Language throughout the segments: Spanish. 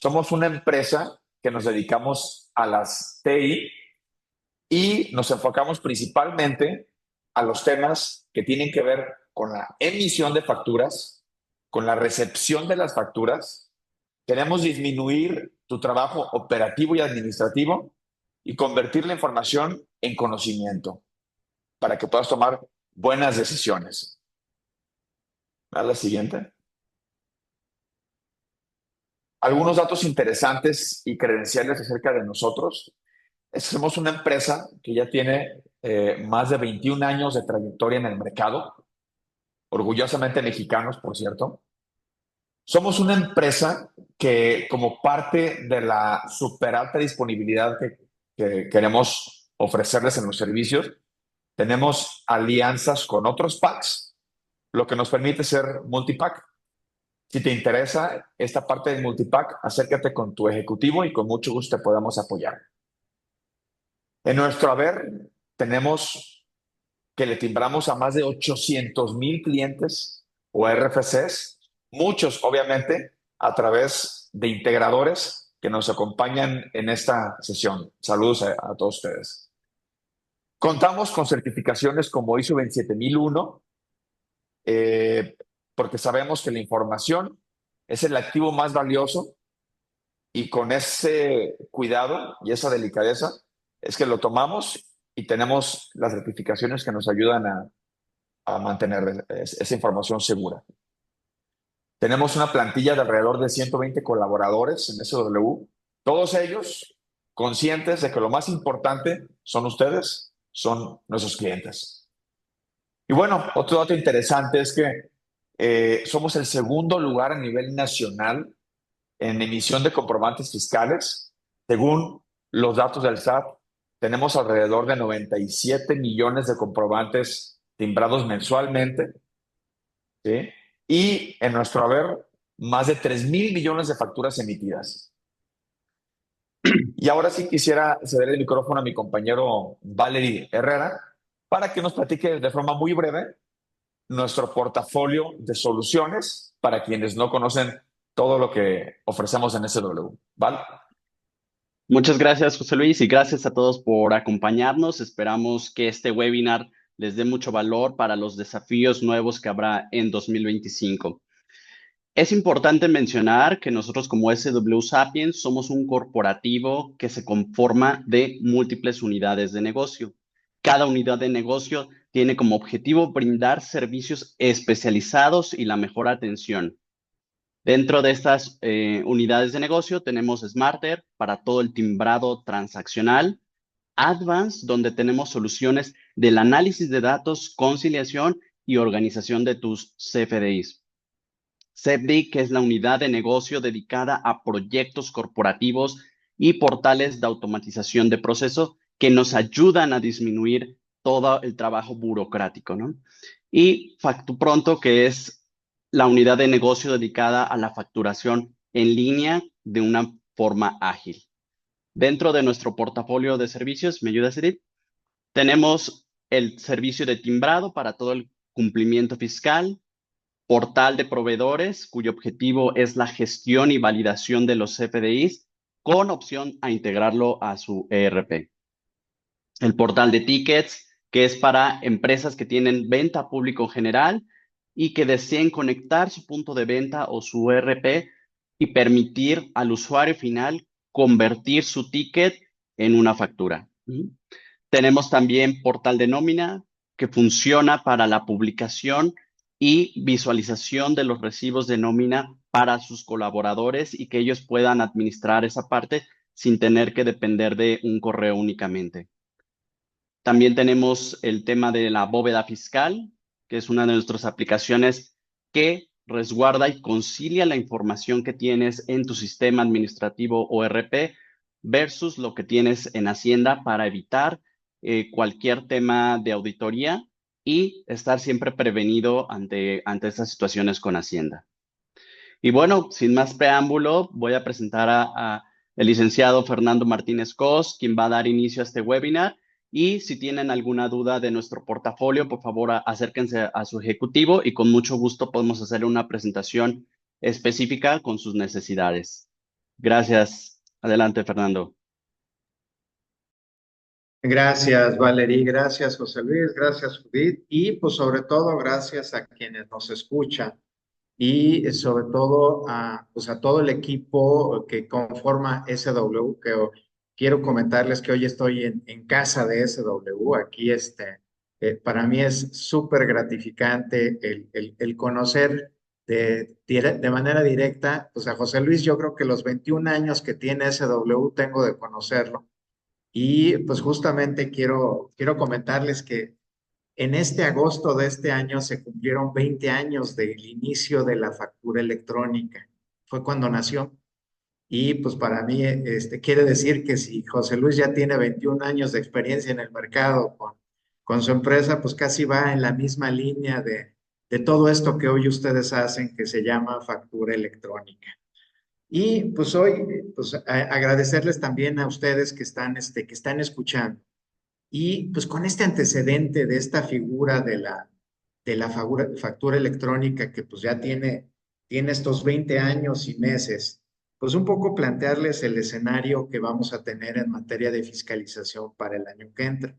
Somos una empresa que nos dedicamos a las TI y nos enfocamos principalmente a los temas que tienen que ver con la emisión de facturas, con la recepción de las facturas. Queremos disminuir tu trabajo operativo y administrativo y convertir la información en conocimiento para que puedas tomar buenas decisiones. A la siguiente. Algunos datos interesantes y credenciales acerca de nosotros. Somos una empresa que ya tiene más de 21 años de trayectoria en el mercado, orgullosamente mexicanos, por cierto. Somos una empresa que, como parte de la super alta disponibilidad que queremos ofrecerles en los servicios, tenemos alianzas con otros packs, lo que nos permite ser multipack. Si te interesa esta parte del multipack, acércate con tu ejecutivo y con mucho gusto te podemos apoyar. En nuestro haber tenemos que le timbramos a más de 800,000 clientes o RFCs, muchos obviamente a través de integradores que nos acompañan en esta sesión. Saludos a todos ustedes. Contamos con certificaciones como ISO 27001, porque sabemos que la información es el activo más valioso y con ese cuidado y esa delicadeza es que lo tomamos y tenemos las certificaciones que nos ayudan a mantener esa información segura. Tenemos una plantilla de alrededor de 120 colaboradores en SW, todos ellos conscientes de que lo más importante son ustedes, son nuestros clientes. Y bueno, otro dato interesante es que somos el segundo lugar a nivel nacional en emisión de comprobantes fiscales. Según los datos del SAT, tenemos alrededor de 97 millones de comprobantes timbrados mensualmente, ¿sí? Y en nuestro haber, más de 3,000 millones de facturas emitidas. Y ahora sí quisiera ceder el micrófono a mi compañero Valery Herrera para que nos platique de forma muy breve nuestro portafolio de soluciones para quienes no conocen todo lo que ofrecemos en SW. ¿Vale? Muchas gracias, José Luis, y gracias a todos por acompañarnos. Esperamos que este webinar les dé mucho valor para los desafíos nuevos que habrá en 2025. Es importante mencionar que nosotros como SW Sapiens somos un corporativo que se conforma de múltiples unidades de negocio. Cada unidad de negocio tiene como objetivo brindar servicios especializados y la mejor atención. Dentro de estas unidades de negocio tenemos Smarter para todo el timbrado transaccional, Advance, donde tenemos soluciones del análisis de datos, conciliación y organización de tus CFDIs. CFD, que es la unidad de negocio dedicada a proyectos corporativos y portales de automatización de procesos que nos ayudan a disminuir todo el trabajo burocrático, ¿no? Y FactuPronto, que es la unidad de negocio dedicada a la facturación en línea de una forma ágil. Dentro de nuestro portafolio de servicios, ¿me ayudas, Edith? Tenemos el servicio de timbrado para todo el cumplimiento fiscal, portal de proveedores, cuyo objetivo es la gestión y validación de los CFDIs, con opción a integrarlo a su ERP. El portal de tickets, que es para empresas que tienen venta a público general y que deseen conectar su punto de venta o su ERP y permitir al usuario final convertir su ticket en una factura. Tenemos también portal de nómina, que funciona para la publicación y visualización de los recibos de nómina para sus colaboradores y que ellos puedan administrar esa parte sin tener que depender de un correo únicamente. También tenemos el tema de la bóveda fiscal, que es una de nuestras aplicaciones que resguarda y concilia la información que tienes en tu sistema administrativo o ERP versus lo que tienes en Hacienda para evitar cualquier tema de auditoría y estar siempre prevenido ante estas situaciones con Hacienda. Y bueno, sin más preámbulo, voy a presentar a el licenciado Fernando Martínez Cos, quien va a dar inicio a este webinar. Y si tienen alguna duda de nuestro portafolio, por favor, acérquense a su ejecutivo y con mucho gusto podemos hacer una presentación específica con sus necesidades. Gracias. Adelante, Fernando. Gracias, Valerie, gracias, José Luis, gracias, Judith, y pues sobre todo gracias a quienes nos escuchan y sobre todo a, pues a todo el equipo que conforma SW, que quiero comentarles que hoy estoy en casa de SW, aquí para mí es súper gratificante el conocer de manera directa, pues a José Luis, yo creo que los 21 años que tiene SW tengo de conocerlo y pues justamente quiero comentarles que en este agosto de este año se cumplieron 20 años del inicio de la factura electrónica. Fue cuando nació. Y pues para mí quiere decir que si José Luis ya tiene 21 años de experiencia en el mercado con su empresa, pues casi va en la misma línea de todo esto que hoy ustedes hacen que se llama factura electrónica. Y pues hoy, pues agradecerles también a ustedes que están escuchando. Y pues con este antecedente de esta figura de la factura electrónica que pues ya tiene estos 20 años y meses, pues un poco plantearles el escenario que vamos a tener en materia de fiscalización para el año que entra.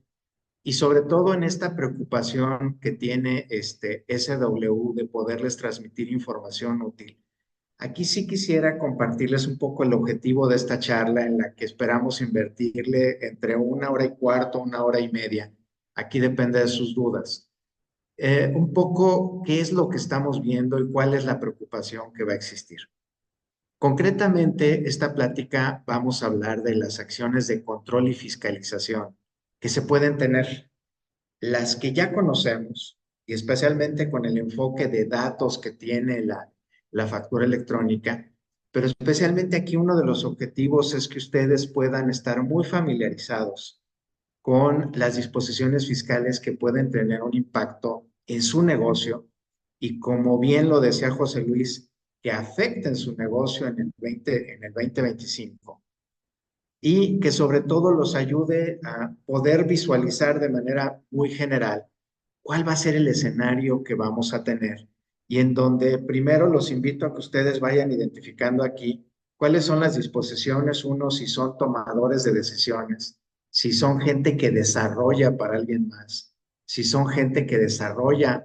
Y sobre todo en esta preocupación que tiene SW de poderles transmitir información útil. Aquí sí quisiera compartirles un poco el objetivo de esta charla en la que esperamos invertirle entre 1 hora y cuarto, 1 hora y media. Aquí depende de sus dudas. Un poco qué es lo que estamos viendo y cuál es la preocupación que va a existir. Concretamente, esta plática vamos a hablar de las acciones de control y fiscalización que se pueden tener, las que ya conocemos y especialmente con el enfoque de datos que tiene la factura electrónica, pero especialmente aquí uno de los objetivos es que ustedes puedan estar muy familiarizados con las disposiciones fiscales que pueden tener un impacto en su negocio y como bien lo decía José Luis, que afecten su negocio en el 2025 y que sobre todo los ayude a poder visualizar de manera muy general cuál va a ser el escenario que vamos a tener y en donde primero los invito a que ustedes vayan identificando aquí cuáles son las disposiciones, uno, si son tomadores de decisiones, si son gente que desarrolla para alguien más, si son gente que desarrolla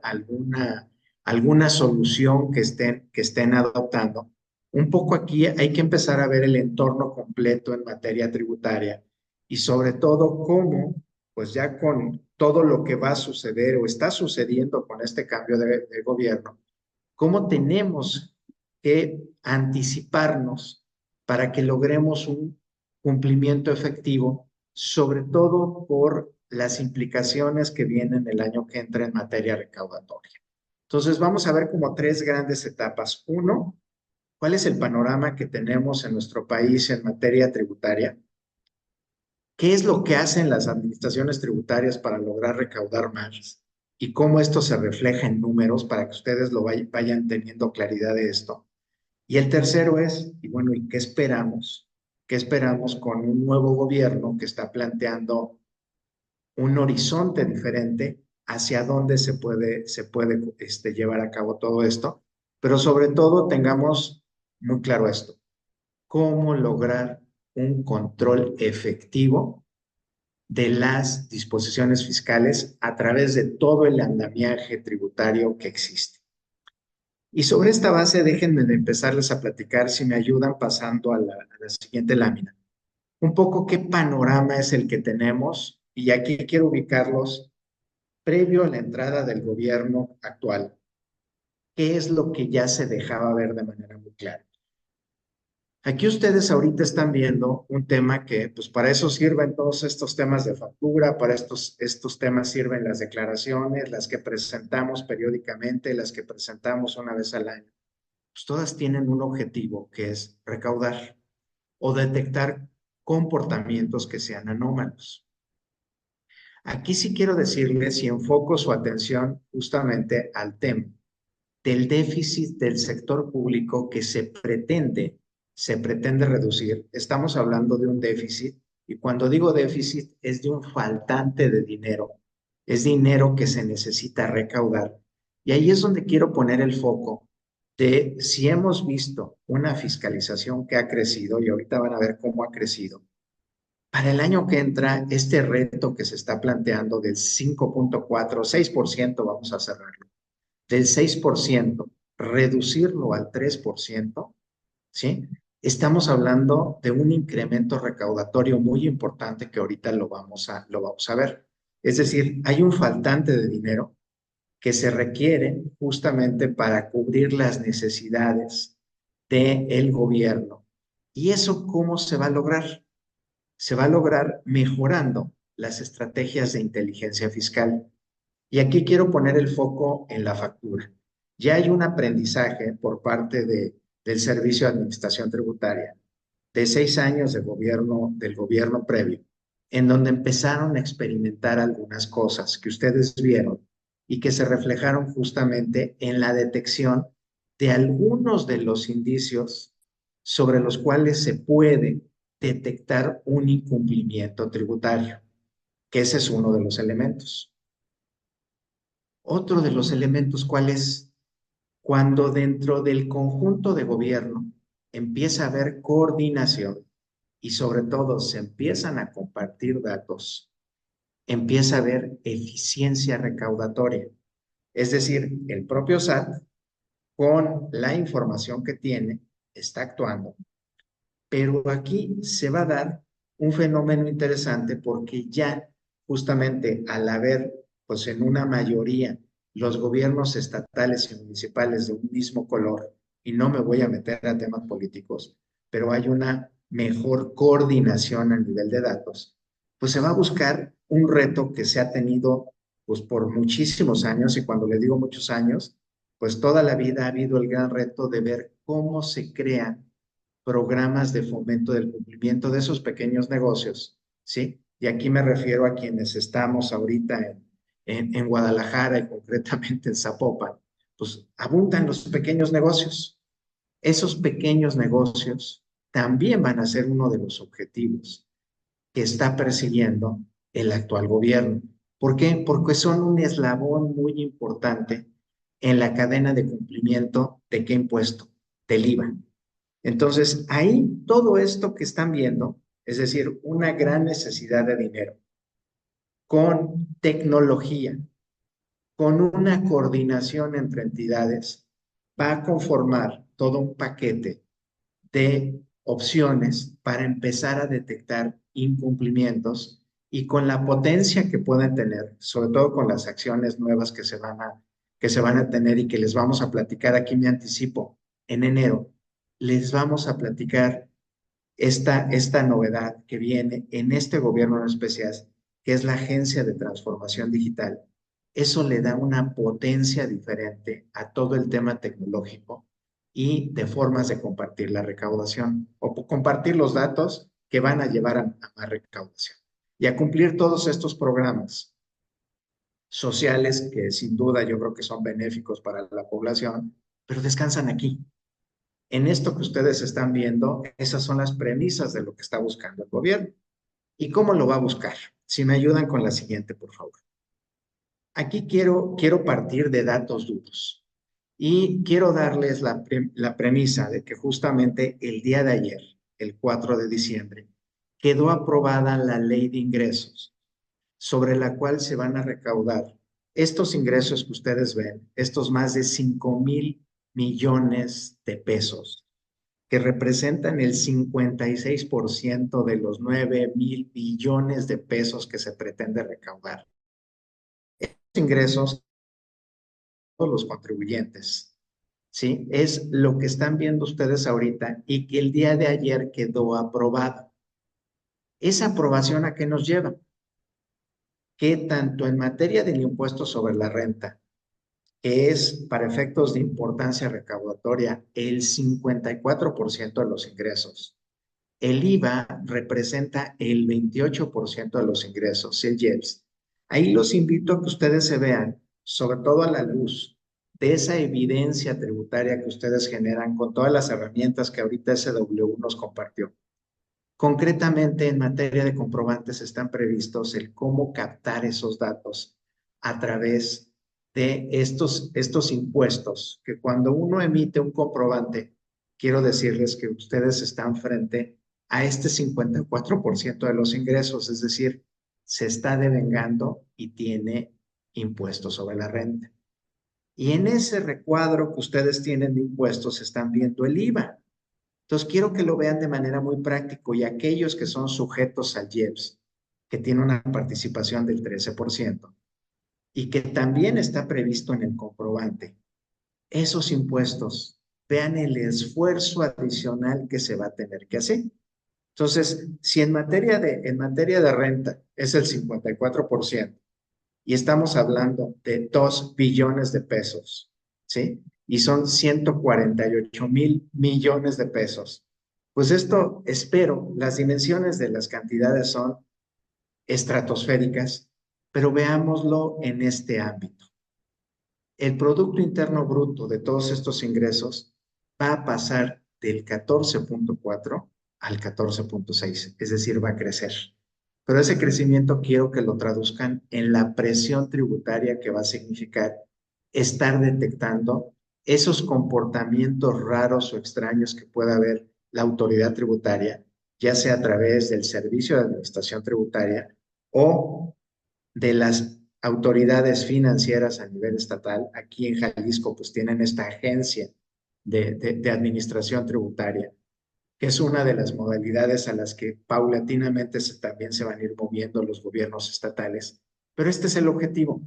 alguna solución que estén adoptando. Un poco aquí hay que empezar a ver el entorno completo en materia tributaria y sobre todo cómo, pues ya con todo lo que va a suceder o está sucediendo con este cambio de gobierno, cómo tenemos que anticiparnos para que logremos un cumplimiento efectivo, sobre todo por las implicaciones que vienen el año que entra en materia recaudatoria. Entonces, vamos a ver como tres grandes etapas. Uno, ¿cuál es el panorama que tenemos en nuestro país en materia tributaria? ¿Qué es lo que hacen las administraciones tributarias para lograr recaudar más? Y cómo esto se refleja en números para que ustedes lo vayan teniendo claridad de esto. Y el tercero es, y bueno, ¿y qué esperamos? ¿Qué esperamos con un nuevo gobierno que está planteando un horizonte diferente hacia dónde se puede llevar a cabo todo esto? Pero sobre todo tengamos muy claro esto, cómo lograr un control efectivo de las disposiciones fiscales a través de todo el andamiaje tributario que existe. Y sobre esta base, déjenme de empezarles a platicar, si me ayudan pasando a la siguiente lámina. Un poco qué panorama es el que tenemos, y aquí quiero ubicarlos previo a la entrada del gobierno actual. ¿Qué es lo que ya se dejaba ver de manera muy clara? Aquí ustedes ahorita están viendo un tema que, pues para eso sirven todos estos temas de factura, para estos temas sirven las declaraciones, las que presentamos periódicamente, las que presentamos una vez al año. Pues todas tienen un objetivo que es recaudar o detectar comportamientos que sean anómalos. Aquí sí quiero decirles y enfoco su atención justamente al tema del déficit del sector público que se pretende reducir. Estamos hablando de un déficit y cuando digo déficit es de un faltante de dinero, es dinero que se necesita recaudar. Y ahí es donde quiero poner el foco de si hemos visto una fiscalización que ha crecido, y ahorita van a ver cómo ha crecido. Para el año que entra, este reto que se está planteando del 5.4, 6%, vamos a cerrarlo, del 6%, reducirlo al 3%, ¿sí? Estamos hablando de un incremento recaudatorio muy importante que ahorita lo vamos a ver. Es decir, hay un faltante de dinero que se requiere justamente para cubrir las necesidades del gobierno. ¿Y eso cómo se va a lograr? Se va a lograr mejorando las estrategias de inteligencia fiscal. Y aquí quiero poner el foco en la factura. Ya hay un aprendizaje por parte del Servicio de Administración Tributaria de 6 años del gobierno previo, en donde empezaron a experimentar algunas cosas que ustedes vieron y que se reflejaron justamente en la detección de algunos de los indicios sobre los cuales se puede detectar un incumplimiento tributario, que ese es uno de los elementos. Otro de los elementos, ¿cuál es? Cuando dentro del conjunto de gobierno empieza a haber coordinación y sobre todo se empiezan a compartir datos, empieza a haber eficiencia recaudatoria. Es decir, el propio SAT, con la información que tiene, está actuando. Pero aquí se va a dar un fenómeno interesante porque ya justamente al haber, pues en una mayoría, los gobiernos estatales y municipales de un mismo color, y no me voy a meter a temas políticos, pero hay una mejor coordinación a nivel de datos, pues se va a buscar un reto que se ha tenido pues por muchísimos años, y cuando le digo muchos años, pues toda la vida ha habido el gran reto de ver cómo se crean programas de fomento del cumplimiento de esos pequeños negocios, ¿sí? Y aquí me refiero a quienes estamos ahorita en Guadalajara y concretamente en Zapopan, pues abundan los pequeños negocios. Esos pequeños negocios también van a ser uno de los objetivos que está persiguiendo el actual gobierno. ¿Por qué? Porque son un eslabón muy importante en la cadena de cumplimiento de qué impuesto, del IVA. Entonces, ahí todo esto que están viendo, es decir, una gran necesidad de dinero, con tecnología, con una coordinación entre entidades, va a conformar todo un paquete de opciones para empezar a detectar incumplimientos y con la potencia que pueden tener, sobre todo con las acciones nuevas que se van a tener y que les vamos a platicar, aquí me anticipo, en enero, les vamos a platicar esta novedad que viene en este gobierno en especial, que es la Agencia de Transformación Digital. Eso le da una potencia diferente a todo el tema tecnológico y de formas de compartir la recaudación o compartir los datos que van a llevar a más recaudación y a cumplir todos estos programas sociales que sin duda yo creo que son benéficos para la población, pero descansan aquí. En esto que ustedes están viendo, esas son las premisas de lo que está buscando el gobierno. ¿Y cómo lo va a buscar? Si me ayudan con la siguiente, por favor. Aquí quiero partir de datos duros y quiero darles la premisa de que justamente el día de ayer, el 4 de diciembre, quedó aprobada la ley de ingresos sobre la cual se van a recaudar estos ingresos que ustedes ven, estos más de 5,000 millones de pesos, que representan el 56% de los 9,000 billones de pesos que se pretende recaudar. Estos ingresos, todos los contribuyentes, ¿sí? Es lo que están viendo ustedes ahorita y que el día de ayer quedó aprobado. ¿Esa aprobación a qué nos lleva? Que tanto en materia del impuesto sobre la renta, que es para efectos de importancia recaudatoria el 54% de los ingresos, el IVA representa el 28% de los ingresos, el IEPS. Ahí los invito a que ustedes se vean, sobre todo a la luz de esa evidencia tributaria que ustedes generan con todas las herramientas que ahorita SW nos compartió. Concretamente, en materia de comprobantes están previstos el cómo captar esos datos a través de estos impuestos, que cuando uno emite un comprobante, quiero decirles que ustedes están frente a este 54% de los ingresos, es decir, se está devengando y tiene impuestos sobre la renta. Y en ese recuadro que ustedes tienen de impuestos están viendo el IVA. Entonces, quiero que lo vean de manera muy práctica y aquellos que son sujetos al IEPS, que tienen una participación del 13% y que también está previsto en el comprobante, esos impuestos, vean el esfuerzo adicional que se va a tener que hacer. Entonces, si en materia de renta es el 54% y estamos hablando de 2 billones de pesos, ¿sí? Y son 148,000 millones de pesos. Pues esto, espero, las dimensiones de las cantidades son estratosféricas, pero veámoslo en este ámbito. El Producto Interno Bruto de todos estos ingresos va a pasar del 14.4 al 14.6, es decir, va a crecer. Pero ese crecimiento quiero que lo traduzcan en la presión tributaria que va a significar estar detectando esos comportamientos raros o extraños que pueda haber la autoridad tributaria, ya sea a través del Servicio de Administración Tributaria o de las autoridades financieras a nivel estatal. Aquí en Jalisco pues tienen esta agencia de administración tributaria, que es una de las modalidades a las que paulatinamente también se van a ir moviendo los gobiernos estatales. Pero este es el objetivo.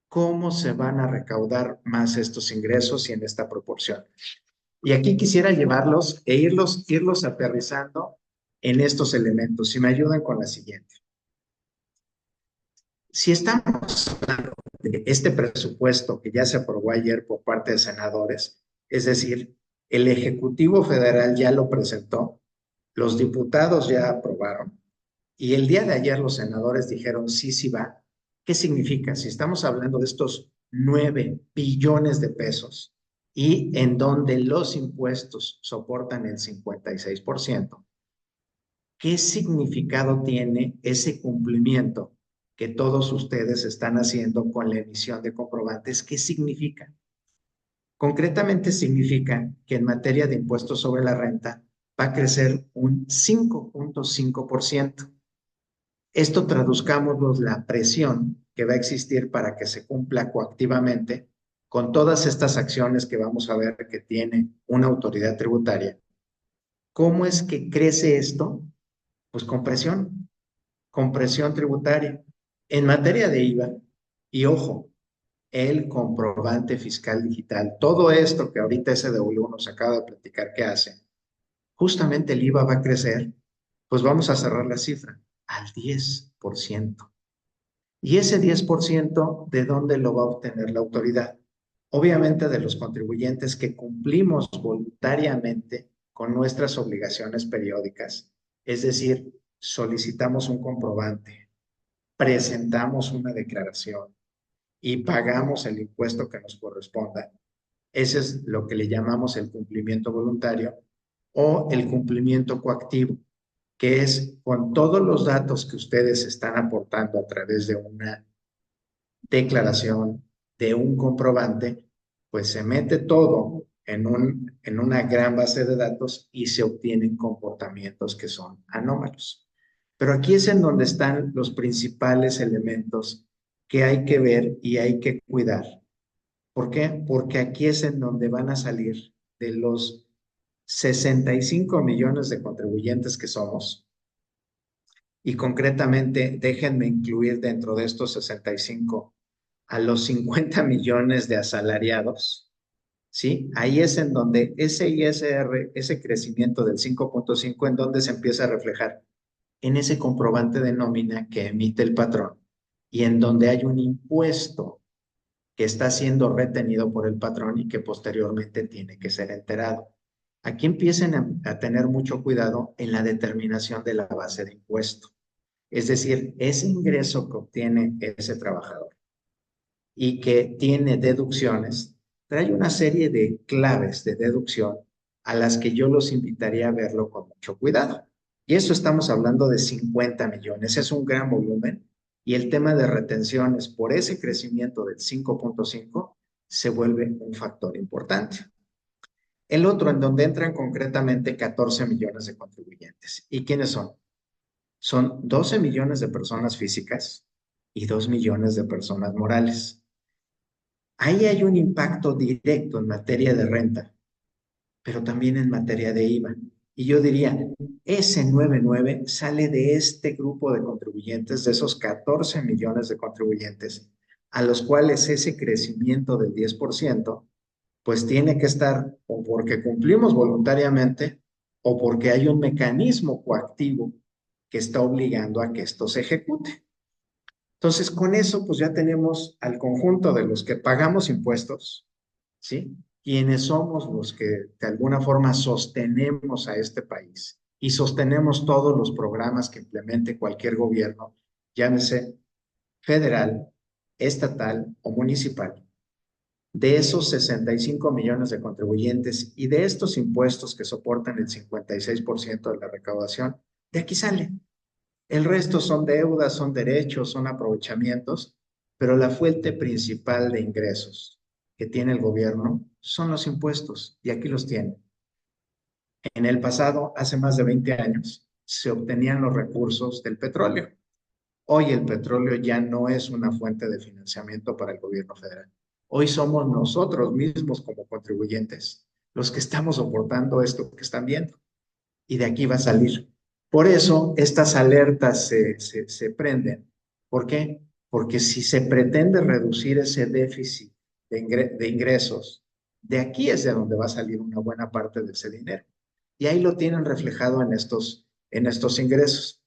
¿Cómo se van a recaudar más estos ingresos y en esta proporción? Y aquí quisiera llevarlos e irlos aterrizando en estos elementos. Si me ayudan con la siguiente. Si estamos hablando de este presupuesto que ya se aprobó ayer por parte de senadores, es decir, el Ejecutivo Federal ya lo presentó, los diputados ya aprobaron y el día de ayer los senadores dijeron sí, sí va. ¿Qué significa? Si estamos hablando de estos 9 billones de pesos y en donde los impuestos soportan el 56%, ¿qué significado tiene ese cumplimiento que todos ustedes están haciendo con la emisión de comprobantes? ¿Qué significa? Concretamente significa que en materia de impuestos sobre la renta va a crecer un 5.5%. Esto traduzcámoslo la presión que va a existir para que se cumpla coactivamente con todas estas acciones que vamos a ver que tiene una autoridad tributaria. ¿Cómo es que crece esto? Pues con presión tributaria. En materia de IVA, y ojo, el comprobante fiscal digital, todo esto que ahorita SDW nos acaba de platicar que hace, justamente el IVA va a crecer, pues vamos a cerrar la cifra al 10%. Y ese 10%, ¿de dónde lo va a obtener la autoridad? Obviamente de los contribuyentes que cumplimos voluntariamente con nuestras obligaciones periódicas, es decir, solicitamos un comprobante, presentamos una declaración y pagamos el impuesto que nos corresponda. Ese es lo que le llamamos el cumplimiento voluntario o el cumplimiento coactivo, que es con todos los datos que ustedes están aportando a través de una declaración, de un comprobante, pues se mete todo en una gran base de datos y se obtienen comportamientos que son anómalos. Pero aquí es en donde están los principales elementos que hay que ver y hay que cuidar. ¿Por qué? Porque aquí es en donde van a salir de los 65 millones de contribuyentes que somos, y concretamente déjenme incluir dentro de estos 65 a los 50 millones de asalariados, ¿sí? Ahí es en donde ese ISR, ese crecimiento del 5.5, en donde se empieza a reflejar en ese comprobante de nómina que emite el patrón y en donde hay un impuesto que está siendo retenido por el patrón y que posteriormente tiene que ser enterado. Aquí empiecen a tener mucho cuidado en la determinación de la base de impuesto. Es decir, ese ingreso que obtiene ese trabajador y que tiene deducciones, trae una serie de claves de deducción a las que yo los invitaría a verlo con mucho cuidado. Y eso estamos hablando de 50 millones, es un gran volumen Y el tema de retenciones por ese crecimiento del 5.5 se vuelve un factor importante. El otro, en donde entran concretamente 14 millones de contribuyentes. ¿Y quiénes son? Son 12 millones de personas físicas y 2 millones de personas morales. Ahí hay un impacto directo en materia de renta, pero también en materia de IVA. Y yo diría, ese 9.9 sale de este grupo de contribuyentes, de esos 14 millones de contribuyentes, a los cuales ese crecimiento del 10%, pues tiene que estar o porque cumplimos voluntariamente o porque hay un mecanismo coactivo que está obligando a que esto se ejecute. Entonces, con eso, pues ya tenemos al conjunto de los que pagamos impuestos, ¿sí? Quienes somos los que de alguna forma sostenemos a este país y sostenemos todos los programas que implemente cualquier gobierno, llámese federal, estatal o municipal. De esos 65 millones de contribuyentes y de estos impuestos que soportan el 56% de la recaudación, de aquí sale. El resto son deudas, son derechos, son aprovechamientos, pero la fuente principal de ingresos que tiene el gobierno son los impuestos, y aquí los tiene. En el pasado, hace más de 20 años, se obtenían los recursos del petróleo. Hoy el petróleo ya no es una fuente de financiamiento para el gobierno federal. Hoy somos nosotros mismos como contribuyentes los que estamos soportando esto que están viendo, y de aquí va a salir. Por eso estas alertas se prenden. ¿Por qué? Porque si se pretende reducir ese déficit de ingresos, de aquí es de donde va a salir una buena parte de ese dinero. Y ahí lo tienen reflejado en estos ingresos.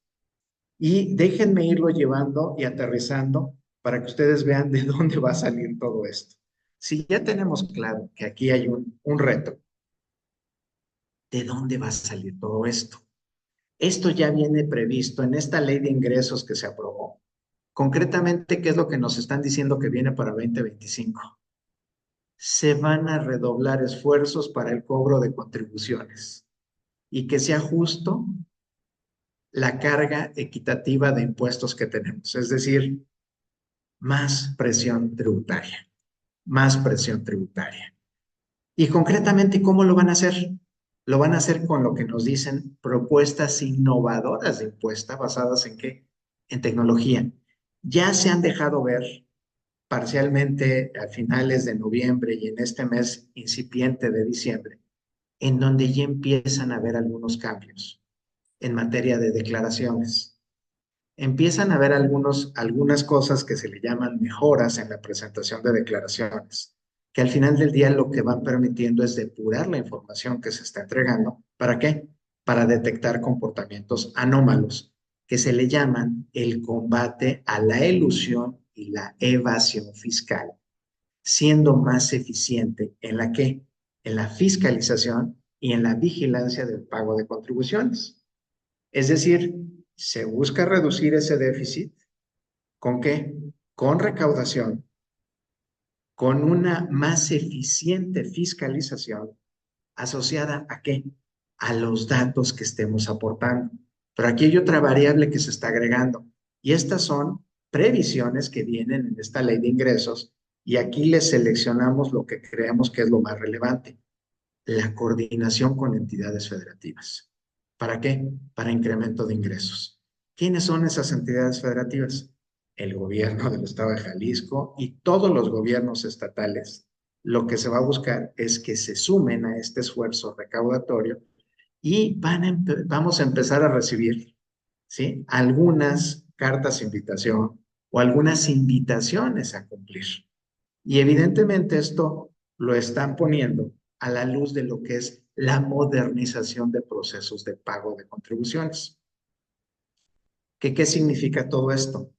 Y déjenme irlo llevando y aterrizando para que ustedes vean de dónde va a salir todo esto. Si ya tenemos claro que aquí hay un reto, ¿de dónde va a salir todo esto? Esto ya viene previsto en esta ley de ingresos que se aprobó. Concretamente, ¿qué es lo que nos están diciendo que viene para 2025? Se van a redoblar esfuerzos para el cobro de contribuciones y que sea justo la carga equitativa de impuestos que tenemos, es decir, más presión tributaria, más presión tributaria. Y concretamente, ¿cómo lo van a hacer? Lo van a hacer con lo que nos dicen propuestas innovadoras de impuesta, basadas en qué? En tecnología. Ya se han dejado ver parcialmente a finales de noviembre y en este mes incipiente de diciembre, en donde ya empiezan a haber algunos cambios en materia de declaraciones. Empiezan a haber algunas cosas que se le llaman mejoras en la presentación de declaraciones, que al final del día lo que van permitiendo es depurar la información que se está entregando. ¿Para qué? Para detectar comportamientos anómalos, que se le llaman el combate a la elusión y la evasión fiscal, siendo más eficiente en la qué, en la fiscalización y en la vigilancia del pago de contribuciones. Es decir, se busca reducir ese déficit. ¿Con qué? Con recaudación, con una más eficiente fiscalización asociada a qué? A los datos que estemos aportando. Pero aquí hay otra variable que se está agregando, y estas son previsiones que vienen en esta ley de ingresos, y aquí les seleccionamos lo que creemos que es lo más relevante: la coordinación con entidades federativas. ¿Para qué? Para incremento de ingresos. ¿Quiénes son esas entidades federativas? El gobierno del estado de Jalisco y todos los gobiernos estatales. Lo que se va a buscar es que se sumen a este esfuerzo recaudatorio, y vamos a empezar a recibir, ¿sí?, algunas cartas de invitación o algunas invitaciones a cumplir. Y evidentemente esto lo están poniendo a la luz de lo que es la modernización de procesos de pago de contribuciones. ¿Qué significa todo esto?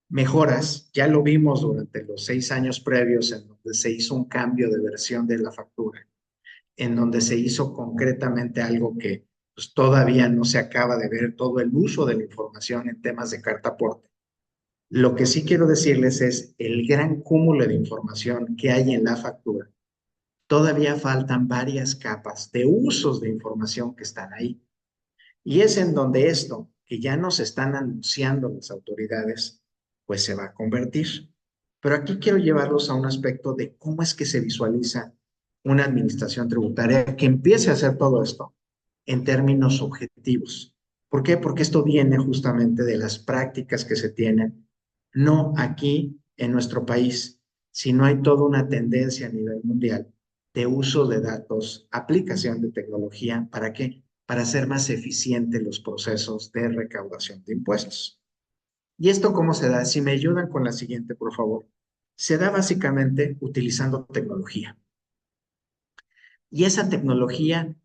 Mejoras, ya lo vimos durante los 6 años previos, en donde se hizo un cambio de versión de la factura, en donde se hizo concretamente algo que pues, todavía no se acaba de ver, todo el uso de la información en temas de carta aporte. Lo que sí quiero decirles es el gran cúmulo de información que hay en la factura. Todavía faltan varias capas de usos de información que están ahí. Y es en donde esto, que ya nos están anunciando las autoridades, pues se va a convertir. Pero aquí quiero llevarlos a un aspecto de cómo es que se visualiza una administración tributaria que empiece a hacer todo esto en términos objetivos. ¿Por qué? Porque esto viene justamente de las prácticas que se tienen, no aquí en nuestro país, sino hay toda una tendencia a nivel mundial de uso de datos, aplicación de tecnología, ¿para qué? Para hacer más eficientes los procesos de recaudación de impuestos. ¿Y esto cómo se da? Si me ayudan con la siguiente, por favor. Se da básicamente utilizando tecnología. Y esa tecnología,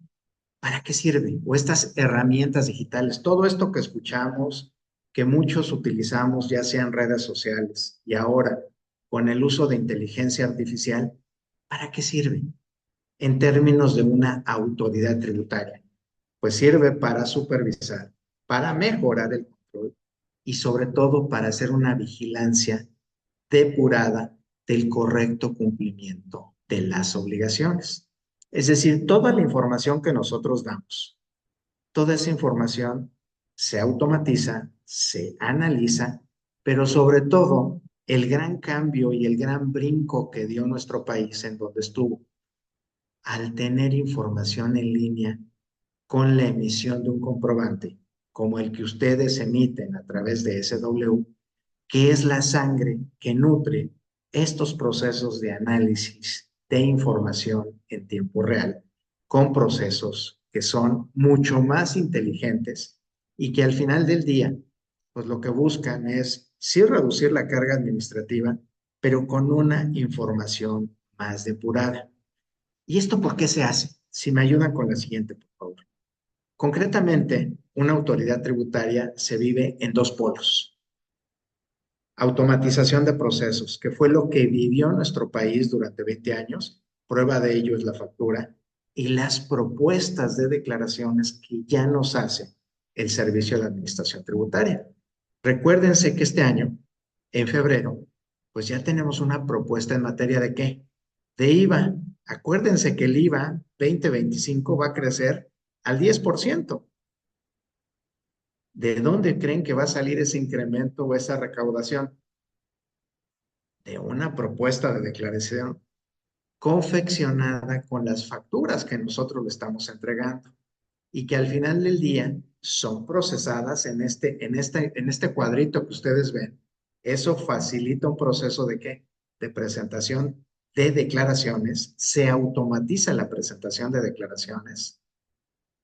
¿para qué sirve? O estas herramientas digitales, todo esto que escuchamos, que muchos utilizamos, ya sean redes sociales y ahora con el uso de inteligencia artificial, ¿para qué sirve? En términos de una autoridad tributaria, pues sirve para supervisar, para mejorar el control y sobre todo para hacer una vigilancia depurada del correcto cumplimiento de las obligaciones. Es decir, toda la información que nosotros damos, toda esa información se automatiza, se analiza, pero sobre todo el gran cambio y el gran brinco que dio nuestro país en donde estuvo, al tener información en línea con la emisión de un comprobante, como el que ustedes emiten a través de SW, que es la sangre que nutre estos procesos de análisis de información en tiempo real, con procesos que son mucho más inteligentes y que al final del día, pues lo que buscan es sí reducir la carga administrativa, pero con una información más depurada. ¿Y esto por qué se hace? Si me ayudan con la siguiente, por favor. Concretamente, una autoridad tributaria se vive en dos polos. Automatización de procesos, que fue lo que vivió nuestro país durante 20 años. Prueba de ello es la factura y las propuestas de declaraciones que ya nos hace el Servicio de Administración Tributaria. Recuérdense que este año, en febrero, pues ya tenemos una propuesta en materia de ¿qué? De IVA. Acuérdense que el IVA 2025 va a crecer al 10%. ¿De dónde creen que va a salir ese incremento o esa recaudación? De una propuesta de declaración confeccionada con las facturas que nosotros le estamos entregando y que al final del día son procesadas en este cuadrito que ustedes ven. Eso facilita un proceso de ¿qué? De presentación de declaraciones, se automatiza la presentación de declaraciones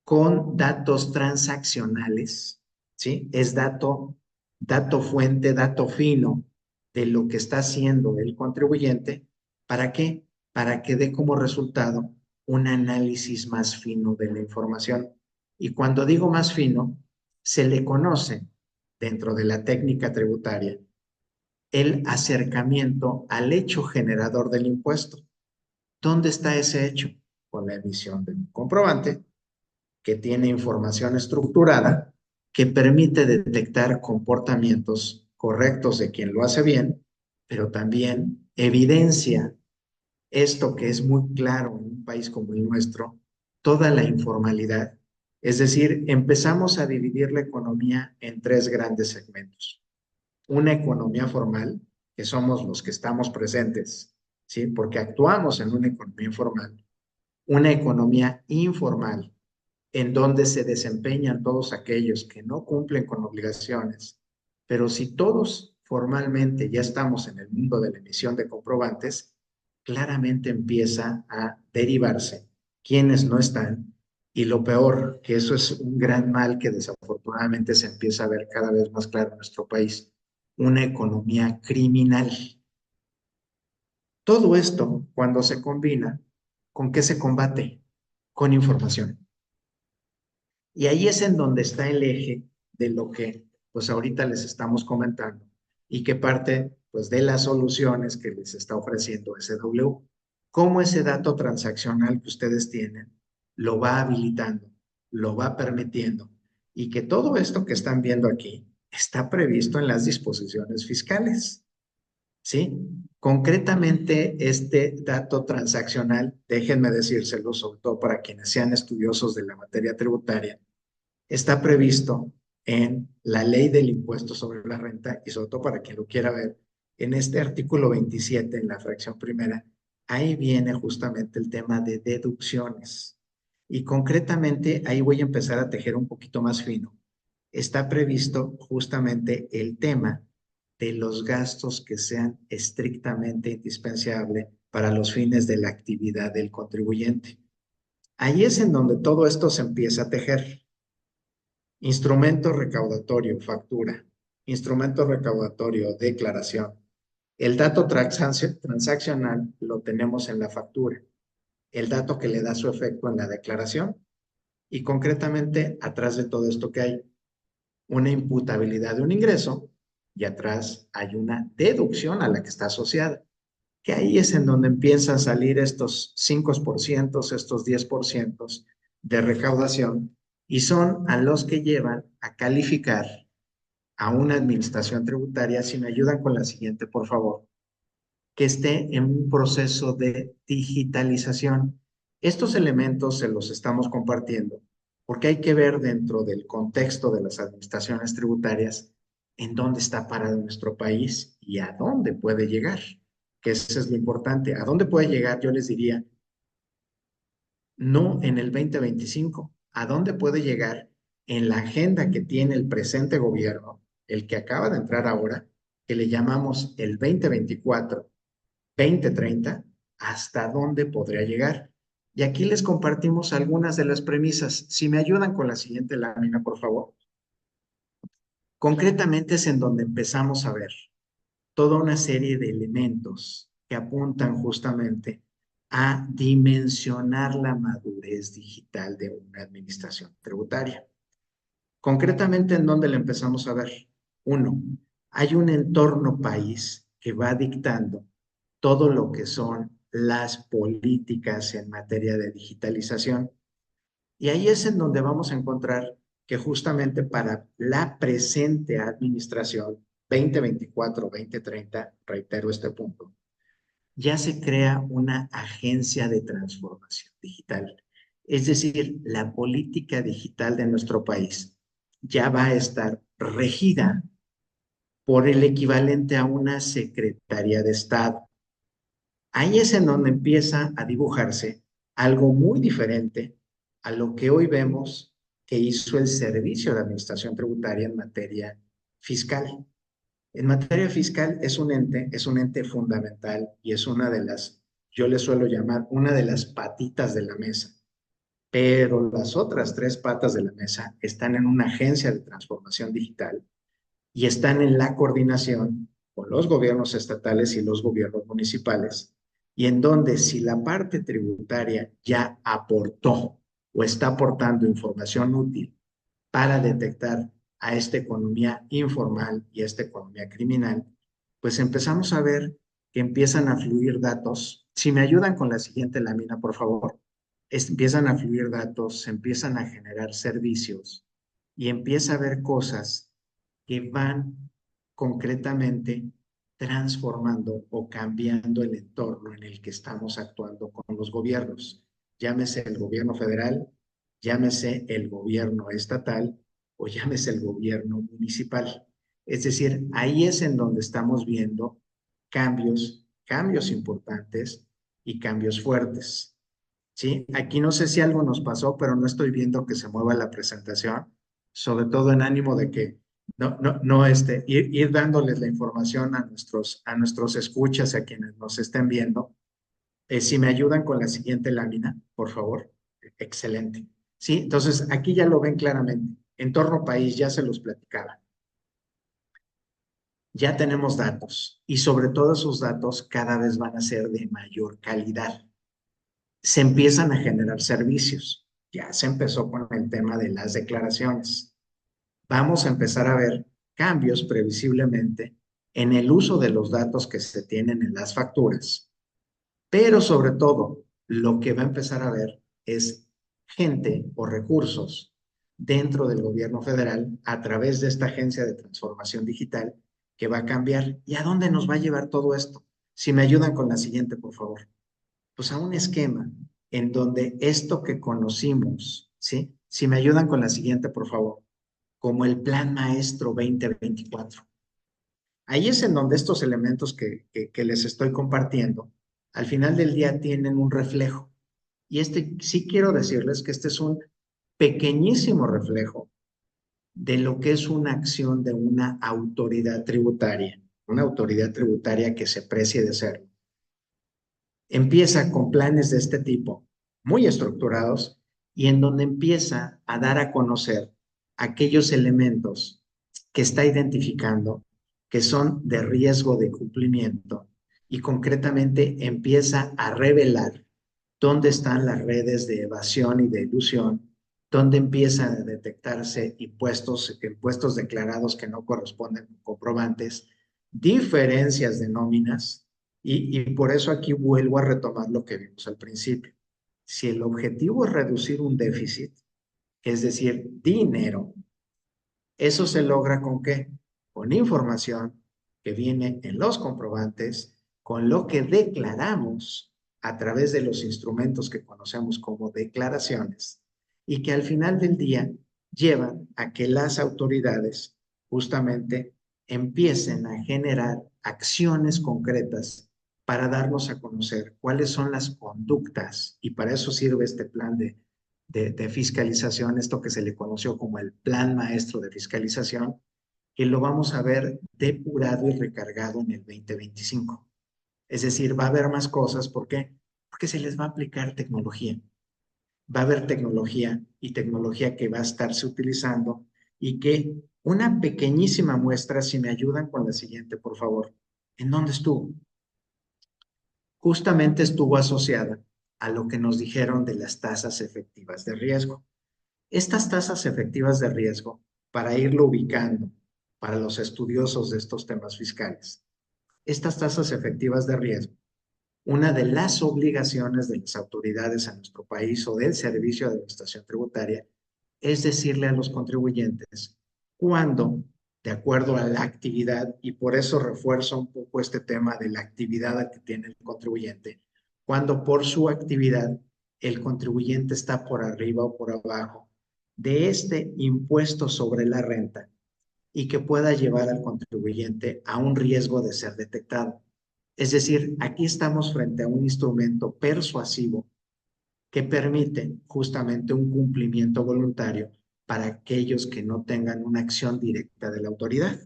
con datos transaccionales, ¿sí? Es dato fuente, dato fino de lo que está haciendo el contribuyente. ¿Para qué? Para que dé como resultado un análisis más fino de la información. Y cuando digo más fino, se le conoce dentro de la técnica tributaria el acercamiento al hecho generador del impuesto. ¿Dónde está ese hecho? Con la emisión de un comprobante que tiene información estructurada que permite detectar comportamientos correctos de quien lo hace bien, pero también evidencia esto que es muy claro en un país como el nuestro, toda la informalidad. Es decir, empezamos a dividir la economía en tres grandes segmentos. Una economía formal, que somos los que estamos presentes, ¿sí? Porque actuamos en una economía informal. Una economía informal, en donde se desempeñan todos aquellos que no cumplen con obligaciones. Pero si todos formalmente ya estamos en el mundo de la emisión de comprobantes, claramente empieza a derivarse quienes no están. Y lo peor, que eso es un gran mal que desafortunadamente se empieza a ver cada vez más claro en nuestro país, una economía criminal. Todo esto, cuando se combina, ¿con qué se combate? Con información. Y ahí es en donde está el eje de lo que pues ahorita les estamos comentando y que parte pues de las soluciones que les está ofreciendo SW. Cómo ese dato transaccional que ustedes tienen lo va habilitando, lo va permitiendo y que todo esto que están viendo aquí está previsto en las disposiciones fiscales. ¿Sí? Concretamente, este dato transaccional, déjenme decírselo, sobre todo para quienes sean estudiosos de la materia tributaria, está previsto en la ley del impuesto sobre la renta y sobre todo para quien lo quiera ver, en este artículo 27, en la fracción primera, ahí viene justamente el tema de deducciones. Y concretamente, ahí voy a empezar a tejer un poquito más fino. Está previsto justamente el tema de los gastos que sean estrictamente indispensables para los fines de la actividad del contribuyente. Ahí es en donde todo esto se empieza a tejer. Instrumento recaudatorio, factura. Instrumento recaudatorio, declaración. El dato transaccional lo tenemos en la factura. El dato que le da su efecto en la declaración. Y concretamente, atrás de todo esto que hay una imputabilidad de un ingreso y atrás hay una deducción a la que está asociada. Que ahí es en donde empiezan a salir estos 5%, estos 10% de recaudación y son a los que llevan a calificar a una administración tributaria. Si me ayudan con la siguiente, por favor, que esté en un proceso de digitalización. Estos elementos se los estamos compartiendo porque hay que ver dentro del contexto de las administraciones tributarias en dónde está parado nuestro país y a dónde puede llegar, que eso es lo importante. ¿A dónde puede llegar? Yo les diría, no en el 2025. ¿A dónde puede llegar en la agenda que tiene el presente gobierno, el que acaba de entrar ahora, que le llamamos el 2024? 2030, ¿hasta dónde podría llegar? Y aquí les compartimos algunas de las premisas. Si me ayudan con la siguiente lámina, por favor. Concretamente es en donde empezamos a ver toda una serie de elementos que apuntan justamente a dimensionar la madurez digital de una administración tributaria. Concretamente, ¿en dónde la empezamos a ver? Uno, hay un entorno país que va dictando todo lo que son las políticas en materia de digitalización. Y ahí es en donde vamos a encontrar que justamente para la presente administración 2024-2030, reitero este punto, ya se crea una agencia de transformación digital. Es decir, la política digital de nuestro país ya va a estar regida por el equivalente a una Secretaría de Estado. Ahí es en donde empieza a dibujarse algo muy diferente a lo que hoy vemos que hizo el Servicio de Administración Tributaria en materia fiscal. En materia fiscal es un ente fundamental y es una de las, yo le suelo llamar, una de las patitas de la mesa. Pero las otras tres patas de la mesa están en una agencia de transformación digital y están en la coordinación con los gobiernos estatales y los gobiernos municipales, y en donde si la parte tributaria ya aportó o está aportando información útil para detectar a esta economía informal y a esta economía criminal, pues empezamos a ver que empiezan a fluir datos. Si me ayudan con la siguiente lámina, por favor. Empiezan a fluir datos, se empiezan a generar servicios y empieza a haber cosas que van concretamente transformando o cambiando el entorno en el que estamos actuando con los gobiernos. Llámese el gobierno federal, llámese el gobierno estatal o llámese el gobierno municipal. Es decir, ahí es en donde estamos viendo cambios importantes y cambios fuertes. ¿Sí? Aquí no sé si algo nos pasó, pero no estoy viendo que se mueva la presentación, sobre todo en ánimo de que ir dándoles la información a nuestros escuchas, a quienes nos estén viendo. Si me ayudan con la siguiente lámina, por favor. Excelente. Sí, entonces aquí ya lo ven claramente. Entorno país, ya se los platicaba. Ya tenemos datos y sobre todo esos datos cada vez van a ser de mayor calidad. Se empiezan a generar servicios. Ya se empezó con el tema de las declaraciones. Vamos a empezar a ver cambios previsiblemente en el uso de los datos que se tienen en las facturas. Pero sobre todo, lo que va a empezar a ver es gente o recursos dentro del gobierno federal a través de esta agencia de transformación digital que va a cambiar. ¿Y a dónde nos va a llevar todo esto? Si me ayudan con la siguiente, por favor. Pues a un esquema en donde esto que conocimos, ¿sí? Si me ayudan con la siguiente, por favor. como el Plan Maestro 2024. Ahí es en donde estos elementos que les estoy compartiendo, al final del día tienen un reflejo. Y sí quiero decirles que este es un pequeñísimo reflejo de lo que es una acción de una autoridad tributaria que se precie de serlo. Empieza con planes de este tipo, muy estructurados, y en donde empieza a dar a conocer aquellos elementos que está identificando que son de riesgo de cumplimiento y concretamente empieza a revelar dónde están las redes de evasión y de ilusión, dónde empiezan a detectarse impuestos declarados que no corresponden con comprobantes, diferencias de nóminas, y por eso aquí vuelvo a retomar lo que vimos al principio. Si el objetivo es reducir un déficit, es decir, dinero, eso se logra ¿con qué? Con información que viene en los comprobantes, con lo que declaramos a través de los instrumentos que conocemos como declaraciones y que al final del día llevan a que las autoridades justamente empiecen a generar acciones concretas para darnos a conocer cuáles son las conductas, y para eso sirve este plan de fiscalización, esto que se le conoció como el Plan Maestro de Fiscalización, que lo vamos a ver depurado y recargado en el 2025. Es decir, va a haber más cosas. ¿Por qué? Porque se les va a aplicar tecnología. Va a haber tecnología, y tecnología que va a estarse utilizando, y que una pequeñísima muestra, si me ayudan con la siguiente, por favor. ¿En dónde estuvo? Justamente estuvo asociada a lo que nos dijeron de las tasas efectivas de riesgo. Estas tasas efectivas de riesgo, para irlo ubicando para los estudiosos de estos temas fiscales, estas tasas efectivas de riesgo, una de las obligaciones de las autoridades en nuestro país o del Servicio de Administración Tributaria es decirle a los contribuyentes cuándo, de acuerdo a la actividad, y por eso refuerzo un poco este tema de la actividad que tiene el contribuyente, cuando por su actividad el contribuyente está por arriba o por abajo de este impuesto sobre la renta, y que pueda llevar al contribuyente a un riesgo de ser detectado. Es decir, aquí estamos frente a un instrumento persuasivo que permite justamente un cumplimiento voluntario para aquellos que no tengan una acción directa de la autoridad.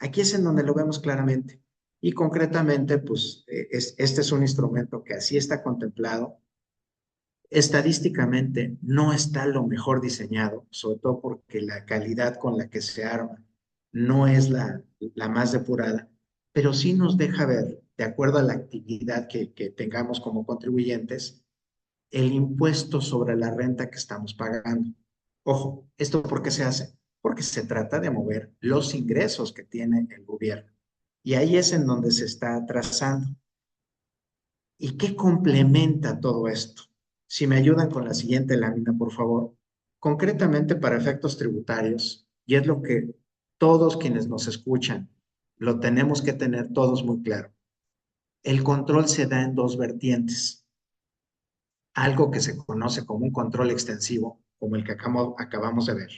Aquí es en donde lo vemos claramente. Y concretamente, pues, este es un instrumento que así está contemplado. Estadísticamente no está lo mejor diseñado, sobre todo porque la calidad con la que se arma no es la más depurada, pero sí nos deja ver, de acuerdo a la actividad que tengamos como contribuyentes, el impuesto sobre la renta que estamos pagando. Ojo, ¿esto por qué se hace? Porque se trata de mover los ingresos que tiene el gobierno. Y ahí es en donde se está trazando. ¿Y qué complementa todo esto? Si me ayudan con la siguiente lámina, por favor. Concretamente para efectos tributarios, y es lo que todos quienes nos escuchan, lo tenemos que tener todos muy claro. El control se da en dos vertientes. Algo que se conoce como un control extensivo, como el que acabamos de ver.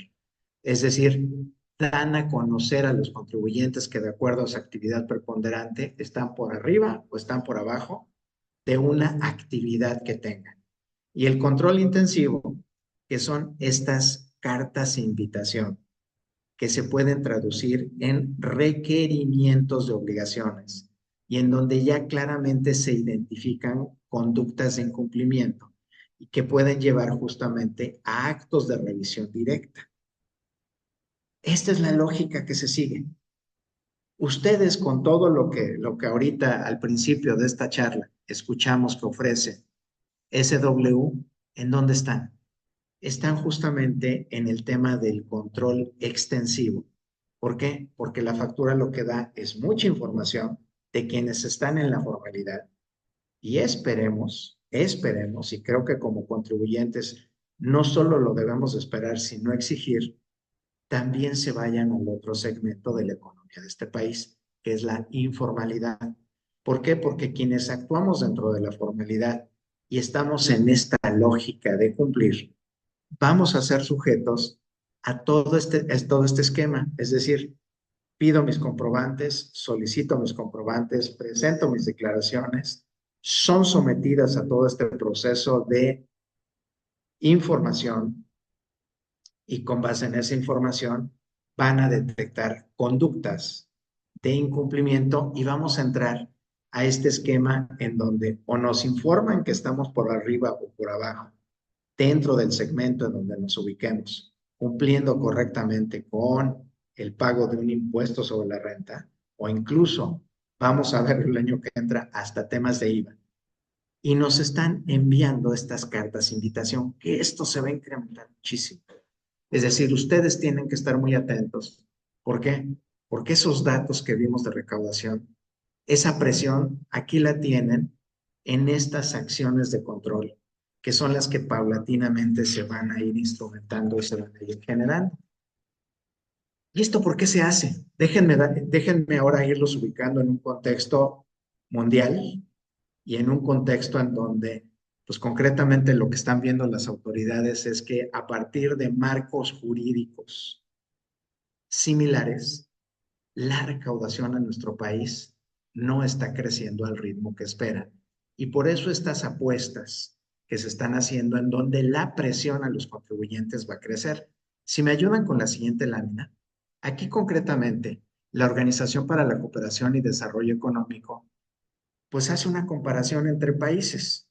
Es decir, dan a conocer a los contribuyentes que de acuerdo a su actividad preponderante están por arriba o están por abajo de una actividad que tengan. Y el control intensivo, que son estas cartas de invitación, que se pueden traducir en requerimientos de obligaciones, y en donde ya claramente se identifican conductas de incumplimiento y que pueden llevar justamente a actos de revisión directa. Esta es la lógica que se sigue. Ustedes, con todo lo que ahorita al principio de esta charla escuchamos que ofrece SW, ¿en dónde están? Están justamente en el tema del control extensivo. ¿Por qué? Porque la factura lo que da es mucha información de quienes están en la formalidad, y esperemos, y creo que como contribuyentes no solo lo debemos esperar, sino exigir, también se vayan al otro segmento de la economía de este país, que es la informalidad. ¿Por qué? Porque quienes actuamos dentro de la formalidad y estamos en esta lógica de cumplir, vamos a ser sujetos a todo este esquema. Es decir, pido mis comprobantes, solicito mis comprobantes, presento mis declaraciones, son sometidas a todo este proceso de información y con base en esa información van a detectar conductas de incumplimiento y vamos a entrar a este esquema en donde o nos informan que estamos por arriba o por abajo dentro del segmento en donde nos ubiquemos, cumpliendo correctamente con el pago de un impuesto sobre la renta, o incluso vamos a ver el año que entra hasta temas de IVA. Y nos están enviando estas cartas de invitación, que esto se va a incrementar muchísimo. Es decir, ustedes tienen que estar muy atentos. ¿Por qué? Porque esos datos que vimos de recaudación, esa presión, aquí la tienen en estas acciones de control, que son las que paulatinamente se van a ir instrumentando y se van a ir generando. ¿Y esto por qué se hace? Déjenme ahora irlos ubicando en un contexto mundial y en un contexto en donde, pues concretamente lo que están viendo las autoridades es que a partir de marcos jurídicos similares, la recaudación en nuestro país no está creciendo al ritmo que esperan. Y por eso estas apuestas que se están haciendo en donde la presión a los contribuyentes va a crecer. Si me ayudan con la siguiente lámina, aquí concretamente la Organización para la Cooperación y Desarrollo Económico pues hace una comparación entre países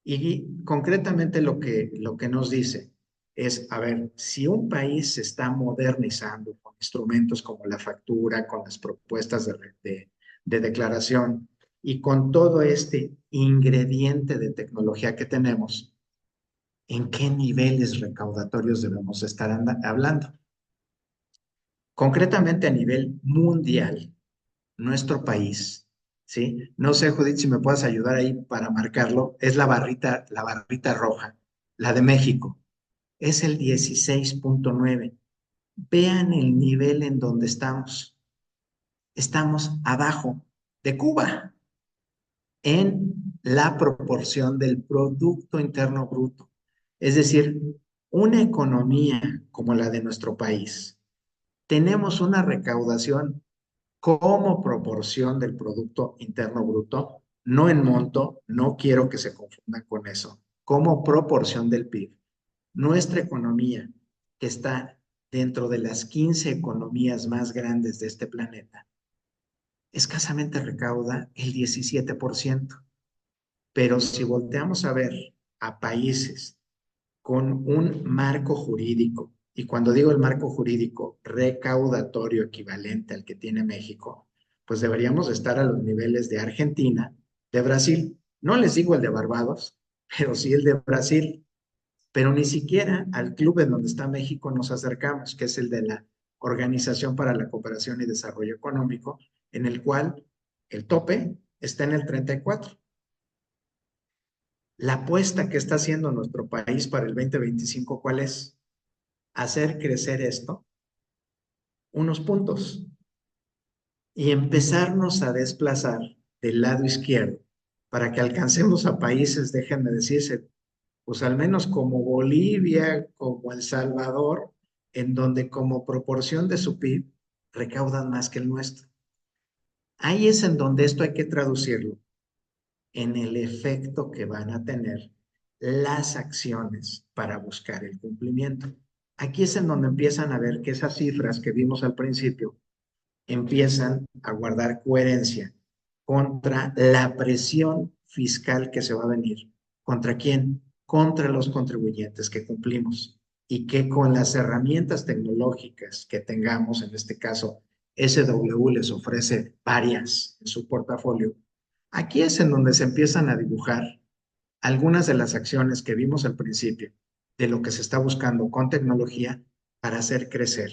y concretamente lo que nos dice es, a ver, si un país se está modernizando con instrumentos como la factura, con las propuestas de declaración y con todo este ingrediente de tecnología que tenemos, ¿en qué niveles recaudatorios debemos estar hablando? Concretamente a nivel mundial, nuestro país, ¿sí? No sé, Judith, si me puedes ayudar ahí para marcarlo. Es la barrita roja, la de México. Es el 16.9. Vean el nivel en donde estamos. Estamos abajo de Cuba en la proporción del Producto Interno Bruto. Es decir, una economía como la de nuestro país, tenemos una recaudación como proporción del Producto Interno Bruto, no en monto, no quiero que se confundan con eso, como proporción del PIB. Nuestra economía, que está dentro de las 15 economías más grandes de este planeta, escasamente recauda el 17%. Pero si volteamos a ver a países con un marco jurídico, y cuando digo el marco jurídico recaudatorio equivalente al que tiene México, pues deberíamos estar a los niveles de Argentina, de Brasil. No les digo el de Barbados, pero sí el de Brasil. Pero ni siquiera al club en donde está México nos acercamos, que es el de la Organización para la Cooperación y Desarrollo Económico, en el cual el tope está en el 34. La apuesta que está haciendo nuestro país para el 2025, ¿cuál es? Hacer crecer esto unos puntos y empezarnos a desplazar del lado izquierdo para que alcancemos a países, déjenme decirse, pues al menos como Bolivia, como El Salvador, en donde como proporción de su PIB recaudan más que el nuestro. Ahí es en donde esto hay que traducirlo en el efecto que van a tener las acciones para buscar el cumplimiento. Aquí es en donde empiezan a ver que esas cifras que vimos al principio empiezan a guardar coherencia contra la presión fiscal que se va a venir. ¿Contra quién? Contra los contribuyentes que cumplimos y que con las herramientas tecnológicas que tengamos, en este caso SW les ofrece varias en su portafolio. Aquí es en donde se empiezan a dibujar algunas de las acciones que vimos al principio de lo que se está buscando con tecnología para hacer crecer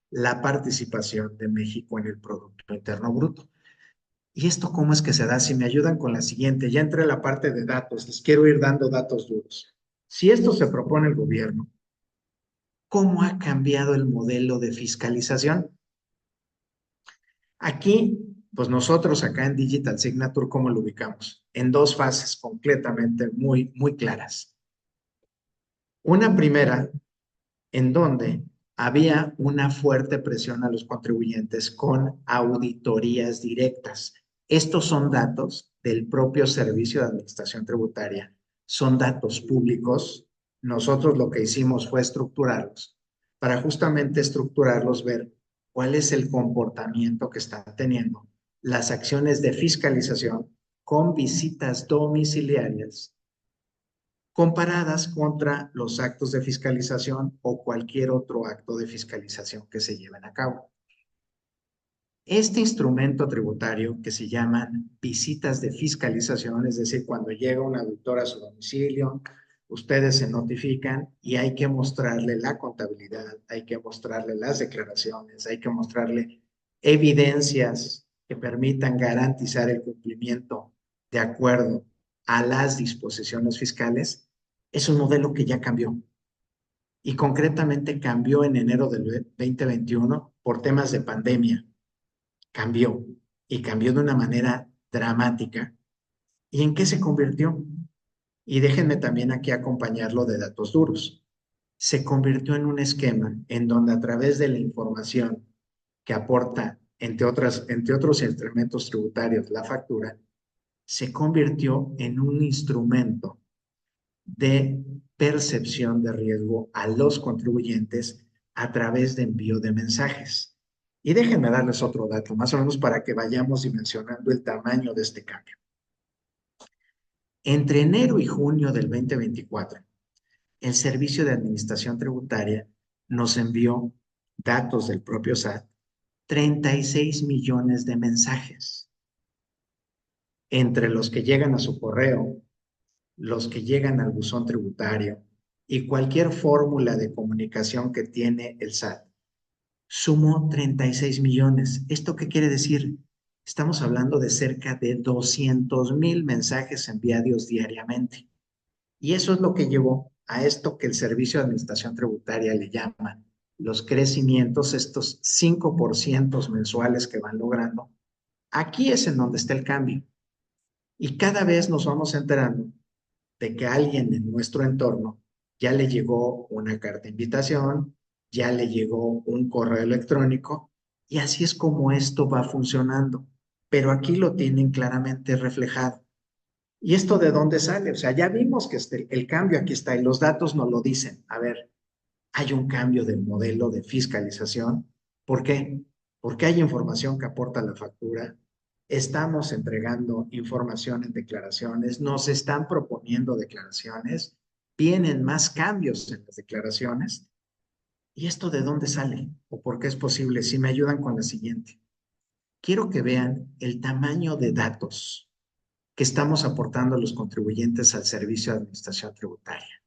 la participación de México en el Producto Interno Bruto. ¿Y esto cómo es que se da? Si me ayudan con la siguiente, ya entré a la parte de datos, les quiero ir dando datos duros. Si esto se propone el gobierno, ¿cómo ha cambiado el modelo de fiscalización? Aquí, pues nosotros acá en Digital Signature, ¿cómo lo ubicamos? En dos fases completamente muy claras. Una primera, en donde había una fuerte presión a los contribuyentes con auditorías directas. Estos son datos del propio Servicio de Administración Tributaria, son datos públicos. Nosotros lo que hicimos fue estructurarlos, para justamente estructurarlos, ver cuál es el comportamiento que están teniendo las acciones de fiscalización con visitas domiciliarias comparadas contra los actos de fiscalización o cualquier otro acto de fiscalización que se lleven a cabo. Este instrumento tributario que se llaman visitas de fiscalización, es decir, cuando llega un auditor a su domicilio, ustedes se notifican y hay que mostrarle la contabilidad, hay que mostrarle las declaraciones, hay que mostrarle evidencias que permitan garantizar el cumplimiento de acuerdo a las disposiciones fiscales. Es un modelo que ya cambió y concretamente cambió en enero del 2021 por temas de pandemia. Cambió y cambió de una manera dramática. ¿Y en qué se convirtió? Y déjenme también aquí acompañarlo de datos duros. Se convirtió en un esquema en donde a través de la información que aporta, entre otros instrumentos tributarios, la factura, se convirtió en un instrumento de percepción de riesgo a los contribuyentes a través de envío de mensajes. Y déjenme darles otro dato, más o menos para que vayamos dimensionando el tamaño de este cambio. Entre enero y junio del 2024, el Servicio de Administración Tributaria nos envió datos del propio SAT, 36 millones de mensajes, entre los que llegan a su correo, los que llegan al buzón tributario y cualquier fórmula de comunicación que tiene el SAT. Sumó 36 millones. ¿Esto qué quiere decir? Estamos hablando de cerca de 200,000 mensajes enviados diariamente. Y eso es lo que llevó a esto que el Servicio de Administración Tributaria le llama los crecimientos, estos 5% mensuales que van logrando. Aquí es en donde está el cambio. Y cada vez nos vamos enterando de que a alguien en nuestro entorno ya le llegó una carta de invitación, ya le llegó un correo electrónico, y así es como esto va funcionando. Pero aquí lo tienen claramente reflejado. ¿Y esto de dónde sale? O sea, ya vimos que el cambio aquí está y los datos nos lo dicen. A ver, hay un cambio del modelo de fiscalización. ¿Por qué? Porque hay información que aporta la factura. Estamos entregando información en declaraciones, nos están proponiendo declaraciones, vienen más cambios en las declaraciones. ¿Y esto de dónde sale? ¿O por qué es posible? Si me ayudan con la siguiente. Quiero que vean el tamaño de datos que estamos aportando los contribuyentes al Servicio de Administración Tributaria.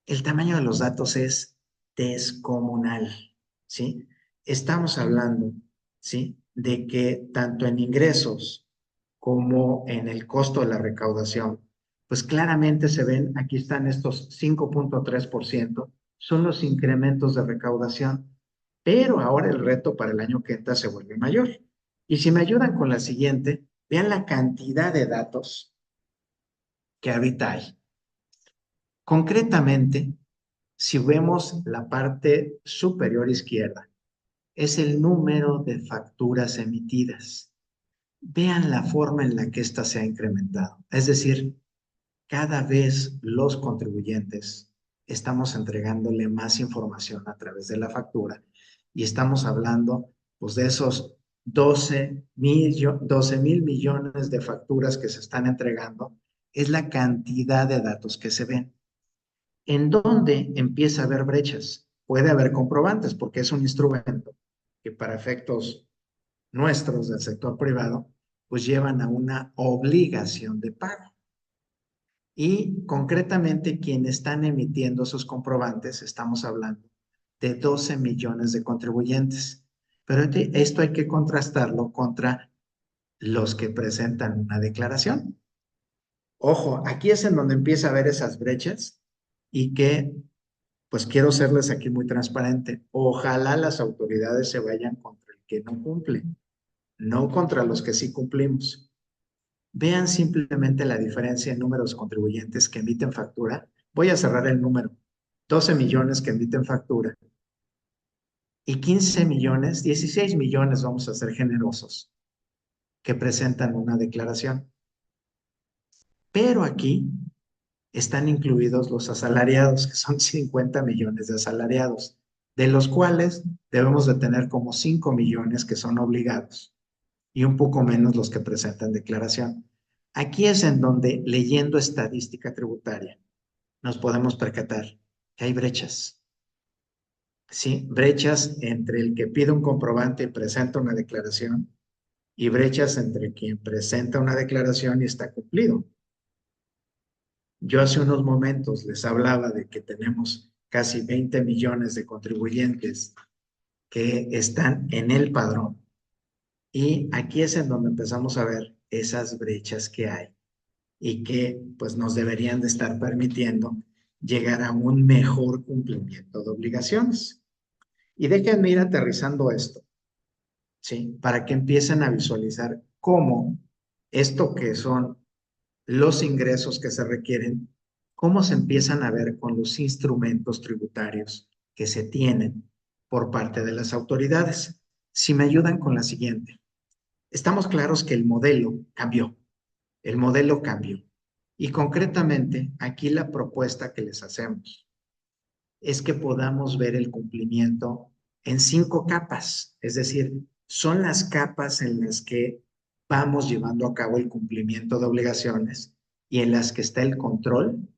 El tamaño de los datos es descomunal, ¿sí? Estamos hablando, ¿sí?, de que tanto en ingresos como en el costo de la recaudación, pues claramente se ven, aquí están estos 5.3%, son los incrementos de recaudación, pero ahora el reto para el año que entra se vuelve mayor. Y si me ayudan con la siguiente, vean la cantidad de datos que ahorita hay. Concretamente, si vemos la parte superior izquierda, es el número de facturas emitidas. Vean la forma en la que ésta se ha incrementado. Es decir, cada vez los contribuyentes estamos entregándole más información a través de la factura y estamos hablando pues, de esos 12,000 millones de facturas que se están entregando. Es la cantidad de datos que se ven. ¿En dónde empieza a haber brechas? Puede haber comprobantes porque es un instrumento que para efectos nuestros del sector privado, pues llevan a una obligación de pago. Y concretamente quienes están emitiendo esos comprobantes, estamos hablando de 12 millones de contribuyentes. Pero esto hay que contrastarlo contra los que presentan una declaración. Ojo, aquí es en donde empieza a haber esas brechas y que, pues quiero serles aquí muy transparente. Ojalá las autoridades se vayan contra el que no cumple, no contra los que sí cumplimos. Vean simplemente la diferencia en números de contribuyentes que emiten factura. Voy a cerrar el número. 12 millones que emiten factura y 15 millones, 16 millones, vamos a ser generosos, que presentan una declaración. Pero aquí están incluidos los asalariados, que son 50 millones de asalariados, de los cuales debemos de tener como 5 millones que son obligados y un poco menos los que presentan declaración. Aquí es en donde, leyendo estadística tributaria, nos podemos percatar que hay brechas. ¿Sí? Brechas entre el que pide un comprobante y presenta una declaración y brechas entre quien presenta una declaración y está cumplido. Yo hace unos momentos les hablaba de que tenemos casi 20 millones de contribuyentes que están en el padrón. Y aquí es en donde empezamos a ver esas brechas que hay y que pues nos deberían de estar permitiendo llegar a un mejor cumplimiento de obligaciones. Y déjenme ir aterrizando esto, ¿sí? Para que empiecen a visualizar cómo esto que son los ingresos que se requieren, cómo se empiezan a ver con los instrumentos tributarios que se tienen por parte de las autoridades. Si me ayudan con la siguiente. Estamos claros que el modelo cambió. El modelo cambió. Y concretamente, aquí la propuesta que les hacemos es que podamos ver el cumplimiento en 5 capas. Es decir, son las capas en las que vamos llevando a cabo el cumplimiento de obligaciones y en las que está el control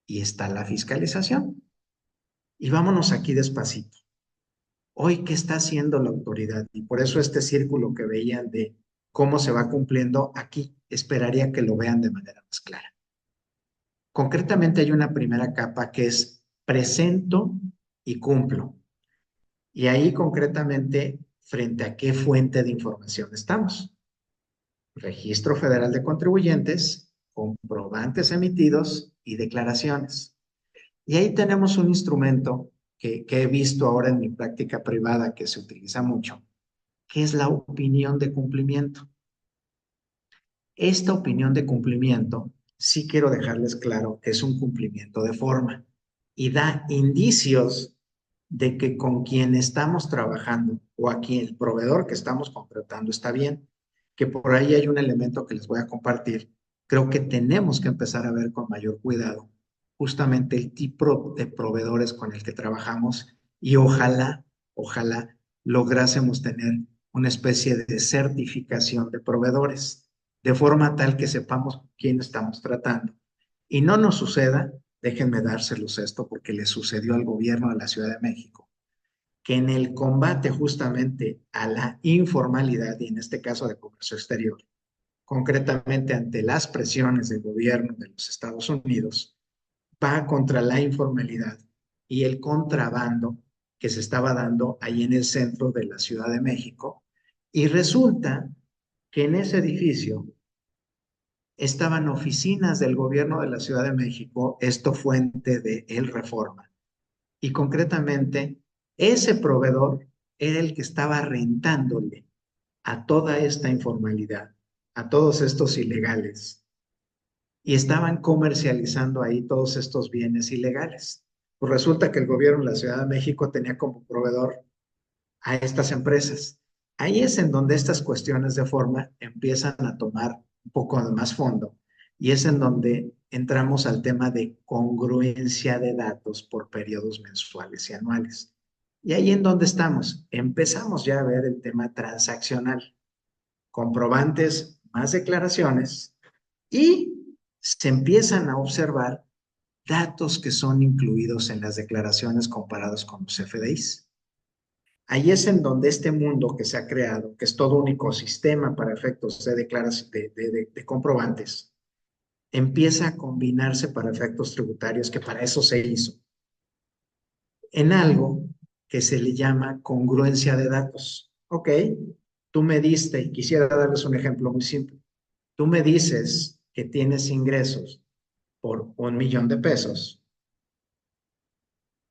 y está la fiscalización. Y vámonos aquí despacito. Hoy, ¿qué está haciendo la autoridad? Y por eso este círculo que veían de cómo se va cumpliendo aquí, esperaría que lo vean de manera más clara. Concretamente hay una primera capa que es presento y cumplo. Y ahí concretamente, ¿frente a qué fuente de información estamos? Registro Federal de Contribuyentes, comprobantes emitidos y declaraciones. Y ahí tenemos un instrumento que he visto ahora en mi práctica privada que se utiliza mucho, que es la opinión de cumplimiento. Esta opinión de cumplimiento, sí quiero dejarles claro que es un cumplimiento de forma y da indicios de que con quien estamos trabajando o aquí el proveedor que estamos contratando está bien, que por ahí hay un elemento que les voy a compartir. Creo que tenemos que empezar a ver con mayor cuidado justamente el tipo de proveedores con el que trabajamos y ojalá lográsemos tener una especie de certificación de proveedores, de forma tal que sepamos quién estamos tratando. Y no nos suceda, déjenme dárselos esto porque le sucedió al gobierno de la Ciudad de México, que en el combate justamente a la informalidad y en este caso de comercio exterior, concretamente ante las presiones del gobierno de los Estados Unidos, va contra la informalidad y el contrabando que se estaba dando ahí en el centro de la Ciudad de México. Y resulta que en ese edificio estaban oficinas del gobierno de la Ciudad de México, esto fuente de El Reforma. Y concretamente, ese proveedor era el que estaba rentándole a toda esta informalidad, a todos estos ilegales, y estaban comercializando ahí todos estos bienes ilegales. Pues resulta que el gobierno de la Ciudad de México tenía como proveedor a estas empresas. Ahí es en donde estas cuestiones de forma empiezan a tomar un poco de más fondo y es en donde entramos al tema de congruencia de datos por periodos mensuales y anuales. Y ahí en donde estamos, empezamos ya a ver el tema transaccional, comprobantes, más declaraciones y se empiezan a observar datos que son incluidos en las declaraciones comparados con los FDIs. Ahí es en donde este mundo que se ha creado, que es todo un ecosistema para efectos de comprobantes, empieza a combinarse para efectos tributarios, que para eso se hizo, en algo que se le llama congruencia de datos. Ok, tú me diste, y quisiera darles un ejemplo muy simple, tú me dices que tienes ingresos por 1,000,000 de pesos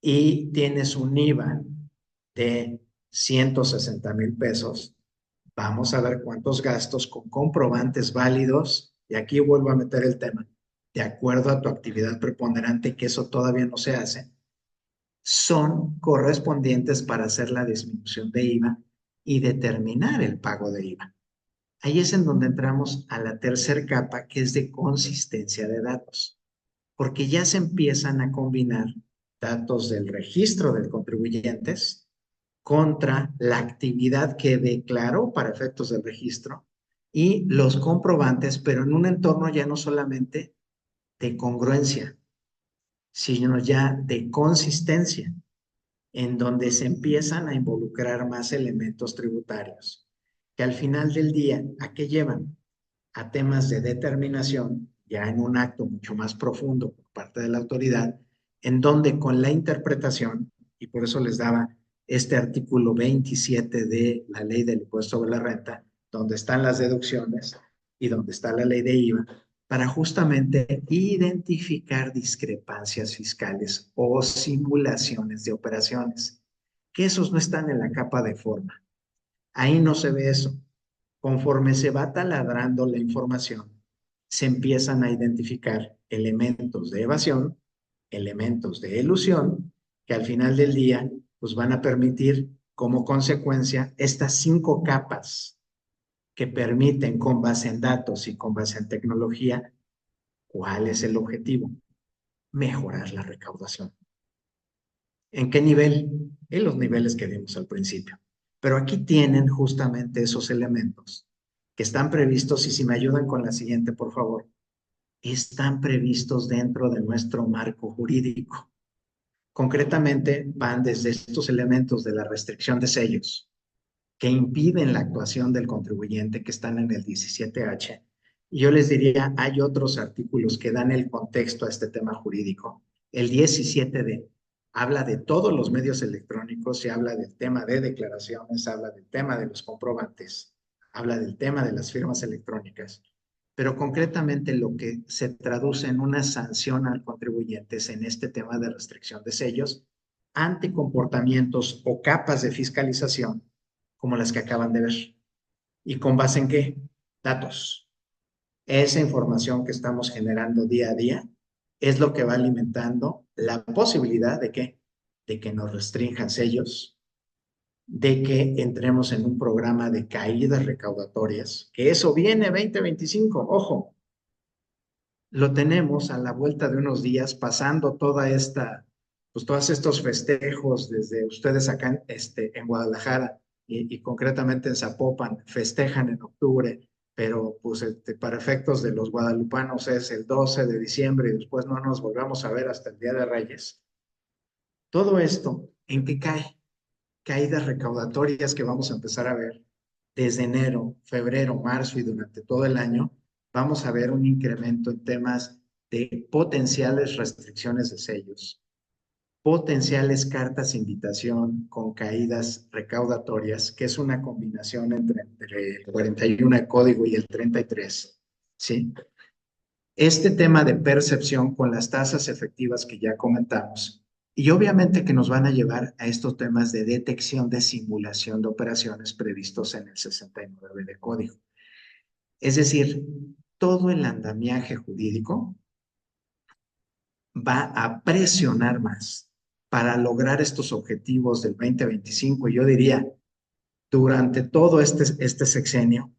y tienes un IVA de 160,000 pesos, vamos a ver cuántos gastos con comprobantes válidos, y aquí vuelvo a meter el tema, de acuerdo a tu actividad preponderante, que eso todavía no se hace, son correspondientes para hacer la disminución de IVA y determinar el pago de IVA. Ahí es en donde entramos a la tercera capa, que es de consistencia de datos, porque ya se empiezan a combinar datos del registro de contribuyentes contra la actividad que declaró para efectos del registro y los comprobantes, pero en un entorno ya no solamente de congruencia, sino ya de consistencia, en donde se empiezan a involucrar más elementos tributarios, que al final del día, ¿a qué llevan? A temas de determinación, ya en un acto mucho más profundo por parte de la autoridad, en donde con la interpretación, y por eso les daba este artículo 27 de la ley del impuesto sobre la renta, donde están las deducciones y donde está la ley de IVA, para justamente identificar discrepancias fiscales o simulaciones de operaciones, que esos no están en la capa de forma. Ahí no se ve eso. Conforme se va taladrando la información, se empiezan a identificar elementos de evasión, elementos de elusión, que al final del día pues van a permitir como consecuencia estas 5 capas que permiten con base en datos y con base en tecnología, ¿cuál es el objetivo? Mejorar la recaudación. ¿En qué nivel? En los niveles que vimos al principio. Pero aquí tienen justamente esos elementos que están previstos, y si me ayudan con la siguiente, por favor, están previstos dentro de nuestro marco jurídico. Concretamente, van desde estos elementos de la restricción de sellos, que impiden la actuación del contribuyente, que están en el 17H. Y yo les diría, hay otros artículos que dan el contexto a este tema jurídico. El 17D habla de todos los medios electrónicos, se habla del tema de declaraciones, habla del tema de los comprobantes, habla del tema de las firmas electrónicas, pero concretamente lo que se traduce en una sanción al contribuyente es en este tema de restricción de sellos ante comportamientos o capas de fiscalización como las que acaban de ver. ¿Y con base en qué? Datos. Esa información que estamos generando día a día es lo que va alimentando la posibilidad de que nos restrinjan sellos, de que entremos en un programa de caídas recaudatorias, que eso viene 2025, ojo, lo tenemos a la vuelta de unos días, pasando toda esta, pues todos estos festejos desde ustedes acá en Guadalajara y concretamente en Zapopan, festejan en octubre, pero pues para efectos de los guadalupanos es el 12 de diciembre y después no nos volvemos a ver hasta el Día de Reyes. Todo esto, ¿en qué cae? Caídas recaudatorias que vamos a empezar a ver desde enero, febrero, marzo y durante todo el año. Vamos a ver un incremento en temas de potenciales restricciones de sellos, potenciales cartas de invitación con caídas recaudatorias, que es una combinación entre el 41 de código y el 33, ¿sí? Este tema de percepción con las tasas efectivas que ya comentamos, y obviamente que nos van a llevar a estos temas de detección de simulación de operaciones previstos en el 69 de código. Es decir, todo el andamiaje jurídico va a presionar más para lograr estos objetivos del 2025. Yo diría, durante todo este sexenio,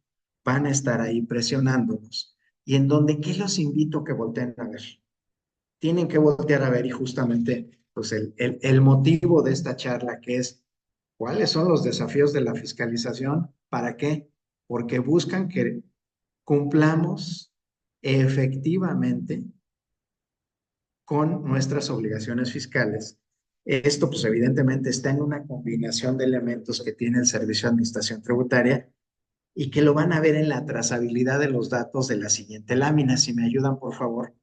van a estar ahí presionándonos. Y en donde, ¿qué los invito a que volteen a ver? Tienen que voltear a ver, y justamente pues el motivo de esta charla, que es cuáles son los desafíos de la fiscalización. ¿Para qué? Porque buscan que cumplamos efectivamente con nuestras obligaciones fiscales. Esto pues evidentemente está en una combinación de elementos que tiene el Servicio de Administración Tributaria y que lo van a ver en la trazabilidad de los datos de la siguiente lámina. Si me ayudan, por favor.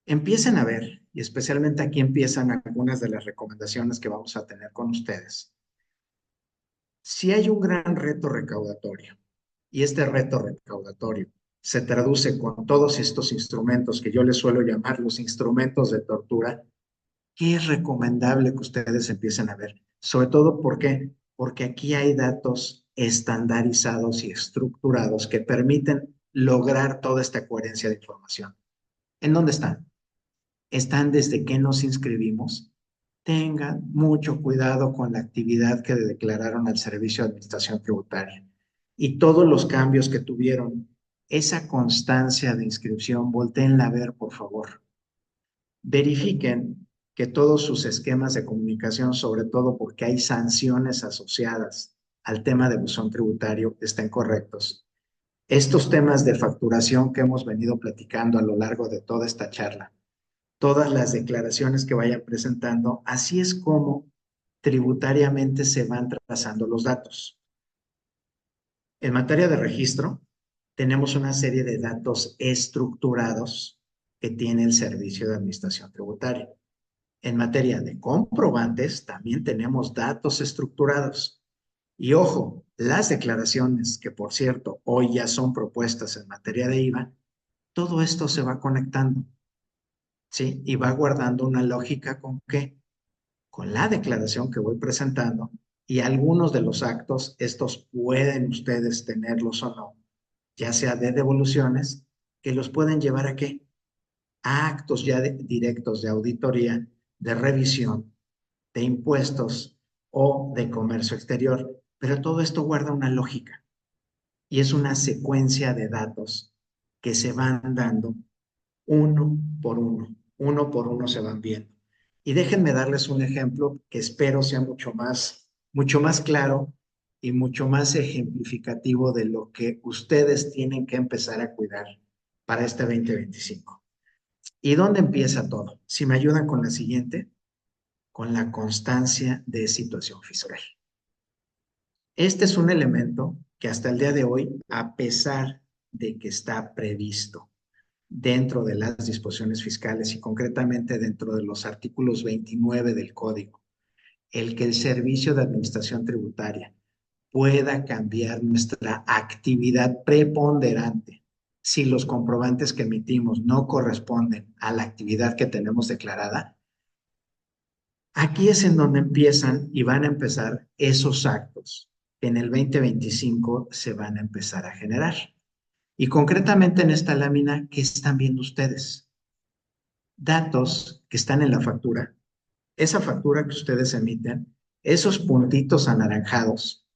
Empiecen a ver, y especialmente aquí empiezan algunas de las recomendaciones que vamos a tener con ustedes. Si hay un gran reto recaudatorio, y este reto recaudatorio se traduce con todos estos instrumentos que yo les suelo llamar los instrumentos de tortura, ¿qué es recomendable que ustedes empiecen a ver? Sobre todo, ¿por qué? Porque aquí hay datos estandarizados y estructurados que permiten lograr toda esta coherencia de información. ¿En dónde están? Están desde que nos inscribimos tengan mucho cuidado con la actividad que declararon al Servicio de Administración Tributaria y todos los cambios que tuvieron. Esa constancia de inscripción, voltéenla a ver, por favor. Verifiquen que todos sus esquemas de comunicación, sobre todo porque hay sanciones asociadas al tema de buzón tributario, estén correctos. Estos temas de facturación que hemos venido platicando a lo largo de toda esta charla, todas las declaraciones que vayan presentando, así es como tributariamente se van trazando los datos. En materia de registro, tenemos una serie de datos estructurados que tiene el Servicio de Administración Tributaria. En materia de comprobantes, también tenemos datos estructurados. Y ojo, las declaraciones, que por cierto, hoy ya son propuestas en materia de IVA, todo esto se va conectando, ¿sí? Y va guardando una lógica con qué, con la declaración que voy presentando y algunos de los actos, estos pueden ustedes tenerlos o no, ya sea de devoluciones, que los pueden llevar a qué, a actos ya directos de auditoría, de revisión, de impuestos o de comercio exterior. Pero todo esto guarda una lógica y es una secuencia de datos que se van dando uno por uno se van viendo. Y déjenme darles un ejemplo que espero sea mucho más claro y mucho más ejemplificativo de lo que ustedes tienen que empezar a cuidar para este 2025. ¿Y dónde empieza todo? Si me ayudan con la siguiente, con la constancia de situación fiscal. Este es un elemento que hasta el día de hoy, a pesar de que está previsto dentro de las disposiciones fiscales y concretamente dentro de los artículos 29 del Código, el que el Servicio de Administración Tributaria pueda cambiar nuestra actividad preponderante si los comprobantes que emitimos no corresponden a la actividad que tenemos declarada. Aquí es en donde empiezan y van a empezar esos actos que en el 2025 se van a empezar a generar. Y concretamente en esta lámina, ¿qué están viendo ustedes? Datos que están en la factura. Esa factura que ustedes emiten, esos puntitos anaranjados,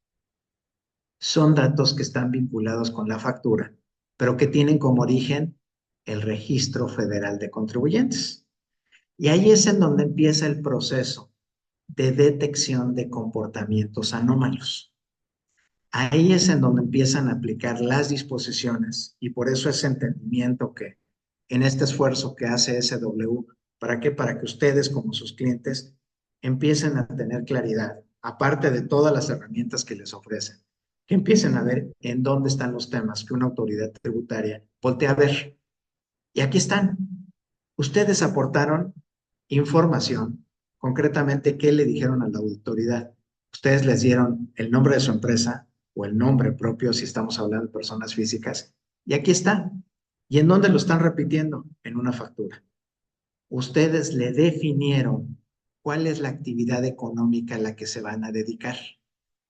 son datos que están vinculados con la factura, pero que tienen como origen el Registro Federal de Contribuyentes. Y ahí es en donde empieza el proceso de detección de comportamientos anómalos. Ahí es en donde empiezan a aplicar las disposiciones y por eso ese entendimiento que en este esfuerzo que hace SW, ¿para qué? Para que ustedes como sus clientes empiecen a tener claridad, aparte de todas las herramientas que les ofrecen, que empiecen a ver en dónde están los temas que una autoridad tributaria voltea a ver. Y aquí están. Ustedes aportaron información, concretamente, ¿qué le dijeron a la autoridad? Ustedes les dieron el nombre de su empresa o el nombre propio si estamos hablando de personas físicas. Y aquí está. ¿Y en dónde lo están repitiendo? En una factura. Ustedes le definieron cuál es la actividad económica a la que se van a dedicar.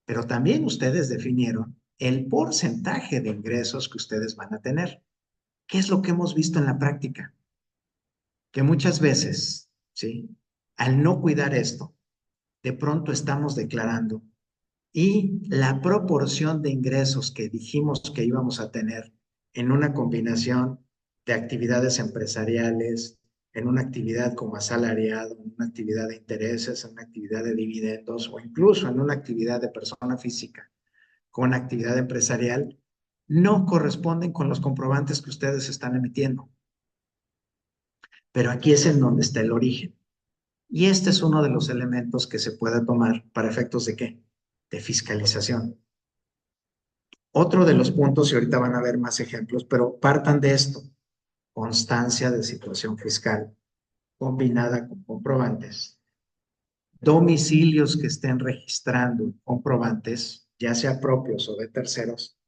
Pero también ustedes definieron el porcentaje de ingresos que ustedes van a tener. ¿Qué es lo que hemos visto en la práctica? Que muchas veces, ¿sí? Al no cuidar esto, de pronto estamos declarando y la proporción de ingresos que dijimos que íbamos a tener en una combinación de actividades empresariales, en una actividad como asalariado, en una actividad de intereses, en una actividad de dividendos o incluso en una actividad de persona física con actividad empresarial, no corresponden con los comprobantes que ustedes están emitiendo. Pero aquí es en donde está el origen. Y este es uno de los elementos que se puede tomar para efectos de ¿qué? De fiscalización. Otro de los puntos, y ahorita van a ver más ejemplos, pero partan de esto, constancia de situación fiscal combinada con comprobantes, domicilios que estén registrando comprobantes, ya sea propios o de terceros.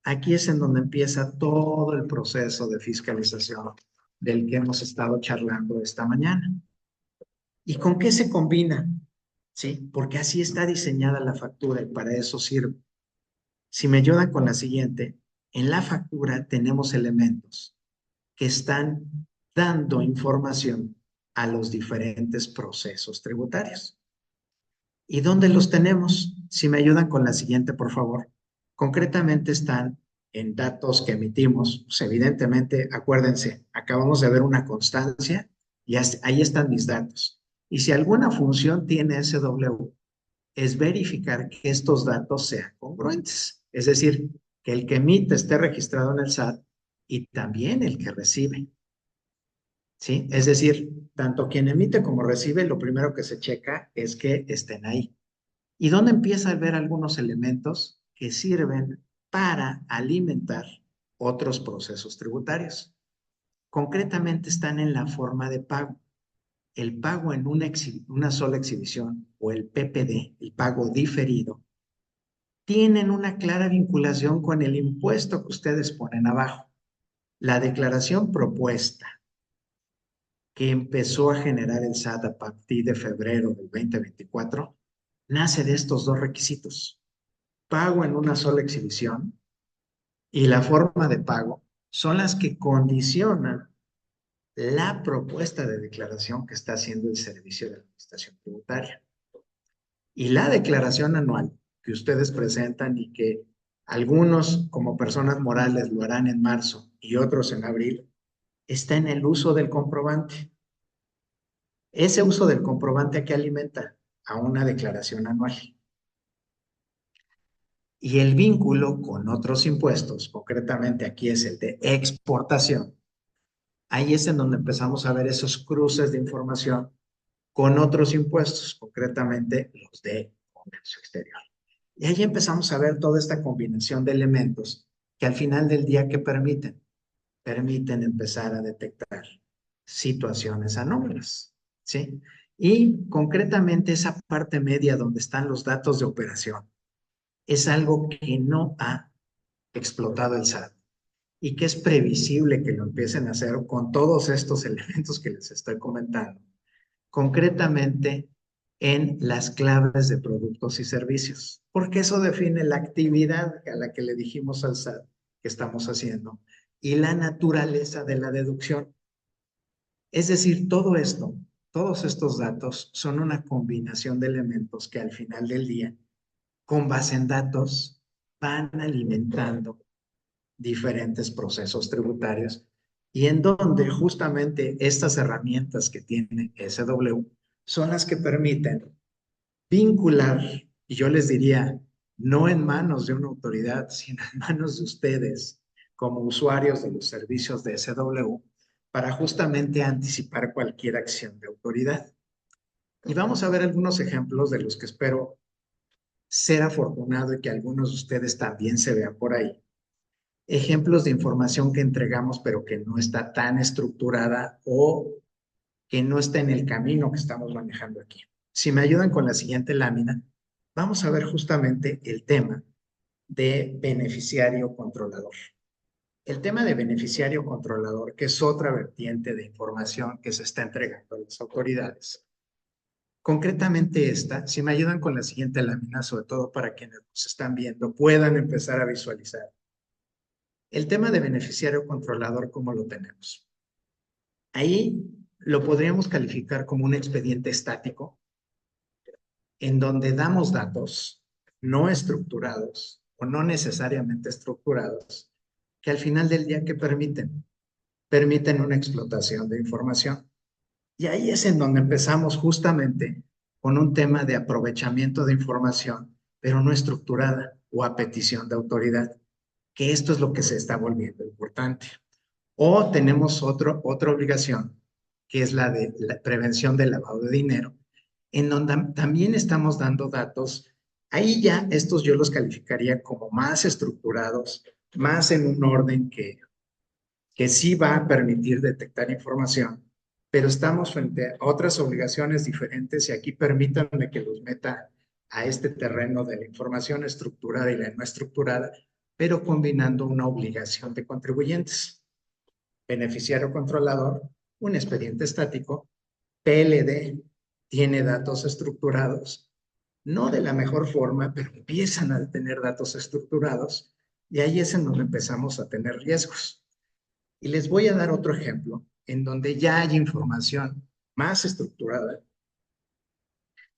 Aquí es en donde empieza todo el proceso de fiscalización del que hemos estado charlando esta mañana. ¿Y con qué se combina? ¿Sí? Porque así está diseñada la factura y para eso sirve. Si me ayudan con la siguiente, en la factura tenemos elementos que están dando información a los diferentes procesos tributarios. ¿Y dónde los tenemos? Si me ayudan con la siguiente, por favor. Concretamente están en datos que emitimos. Pues evidentemente, acuérdense, acabamos de ver una constancia y ahí están mis datos. Y si alguna función tiene SW, es verificar que estos datos sean congruentes. Es decir, que el que emite esté registrado en el SAT y también el que recibe. ¿Sí? Es decir, tanto quien emite como recibe, lo primero que se checa es que estén ahí. ¿Y dónde empieza a ver algunos elementos que sirven para alimentar otros procesos tributarios? Concretamente están en la forma de pago. El pago en una sola exhibición o el PPD, el pago diferido, tienen una clara vinculación con el impuesto que ustedes ponen abajo. La declaración propuesta que empezó a generar el SAT a partir de febrero del 2024 nace de estos dos requisitos. Pago en una sola exhibición y la forma de pago son las que condicionan la propuesta de declaración que está haciendo el Servicio de Administración Tributaria. Y la declaración anual que ustedes presentan y que algunos como personas morales lo harán en marzo y otros en abril, está en el uso del comprobante. Ese uso del comprobante, ¿a qué alimenta? A una declaración anual. Y el vínculo con otros impuestos, concretamente aquí es el de exportación, ahí es en donde empezamos a ver esos cruces de información con otros impuestos, concretamente los de comercio exterior. Y ahí empezamos a ver toda esta combinación de elementos que al final del día, ¿qué permiten? Permiten empezar a detectar situaciones anómalas, ¿sí? Y concretamente esa parte media donde están los datos de operación es algo que no ha explotado el SAT y que es previsible que lo empiecen a hacer con todos estos elementos que les estoy comentando, concretamente en las claves de productos y servicios, porque eso define la actividad a la que le dijimos al SAT que estamos haciendo y la naturaleza de la deducción. Es decir, todo esto, todos estos datos son una combinación de elementos que al final del día, con base en datos, van alimentando diferentes procesos tributarios y en donde justamente estas herramientas que tiene SW son las que permiten vincular, y yo les diría, no en manos de una autoridad, sino en manos de ustedes como usuarios de los servicios de SW para justamente anticipar cualquier acción de autoridad. Y vamos a ver algunos ejemplos de los que espero ser afortunado y que algunos de ustedes también se vean por ahí. Ejemplos de información que entregamos pero que no está tan estructurada o que no está en el camino que estamos manejando aquí. Si me ayudan con la siguiente lámina, vamos a ver justamente el tema de beneficiario controlador. El tema de beneficiario controlador, que es otra vertiente de información que se está entregando a las autoridades. Concretamente esta, si me ayudan con la siguiente lámina, sobre todo para quienes nos están viendo, puedan empezar a visualizar. El tema de beneficiario controlador, ¿cómo lo tenemos? Ahí lo podríamos calificar como un expediente estático en donde damos datos no estructurados o no necesariamente estructurados que al final del día, ¿qué permiten? Permiten una explotación de información. Y ahí es en donde empezamos justamente con un tema de aprovechamiento de información, pero no estructurada o a petición de autoridad, que esto es lo que se está volviendo importante. O tenemos otra obligación, que es la de la prevención del lavado de dinero, en donde también estamos dando datos. Ahí ya estos yo los calificaría como más estructurados, más en un orden que sí va a permitir detectar información, pero estamos frente a otras obligaciones diferentes y aquí permítanme que los meta a este terreno de la información estructurada y la no estructurada, pero combinando una obligación de contribuyentes. Beneficiario controlador, un expediente estático, PLD, tiene datos estructurados, no de la mejor forma, pero empiezan a tener datos estructurados y ahí es en donde empezamos a tener riesgos. Y les voy a dar otro ejemplo en donde ya hay información más estructurada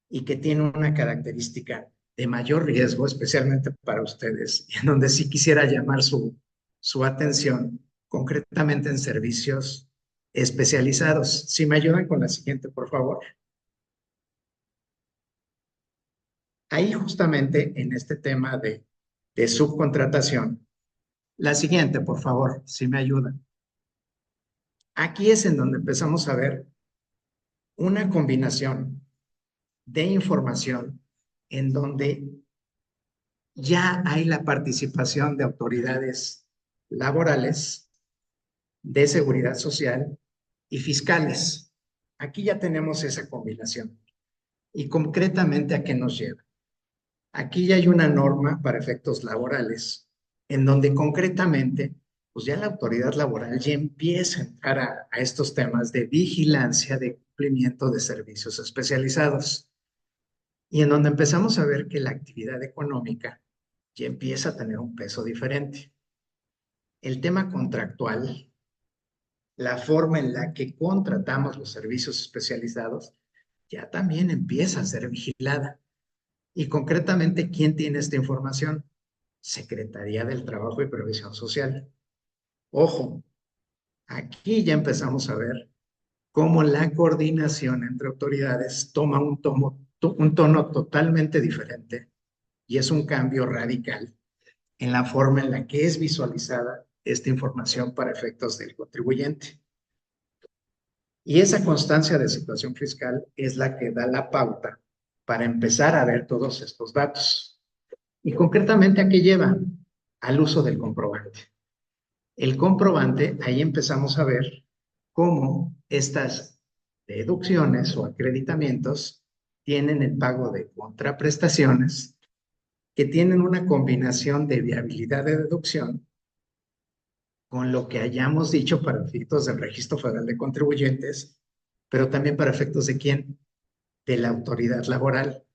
y que tiene una característica de mayor riesgo, especialmente para ustedes, y en donde sí quisiera llamar su atención, concretamente en servicios especializados. Si me ayudan con la siguiente, por favor. Ahí justamente en este tema de subcontratación, la siguiente, por favor, si me ayudan. Aquí es en donde empezamos a ver una combinación de información en donde ya hay la participación de autoridades laborales, de seguridad social y fiscales. Aquí ya tenemos esa combinación. Y concretamente, ¿a qué nos lleva? Aquí ya hay una norma para efectos laborales, en donde concretamente, pues ya la autoridad laboral ya empieza a entrar a estos temas de vigilancia de cumplimiento de servicios especializados. Y en donde empezamos a ver que la actividad económica ya empieza a tener un peso diferente. El tema contractual, la forma en la que contratamos los servicios especializados, ya también empieza a ser vigilada. Y concretamente, ¿quién tiene esta información? Secretaría del Trabajo y Previsión Social. Ojo, aquí ya empezamos a ver cómo la coordinación entre autoridades toma un tono totalmente diferente y es un cambio radical en la forma en la que es visualizada esta información para efectos del contribuyente. Y esa constancia de situación fiscal es la que da la pauta para empezar a ver todos estos datos. Y concretamente, ¿a qué lleva? Al uso del comprobante. El comprobante, ahí empezamos a ver cómo estas deducciones o acreditamientos tienen el pago de contraprestaciones que tienen una combinación de viabilidad de deducción con lo que hayamos dicho para efectos del Registro Federal de Contribuyentes, pero también para efectos de quién, de la autoridad laboral.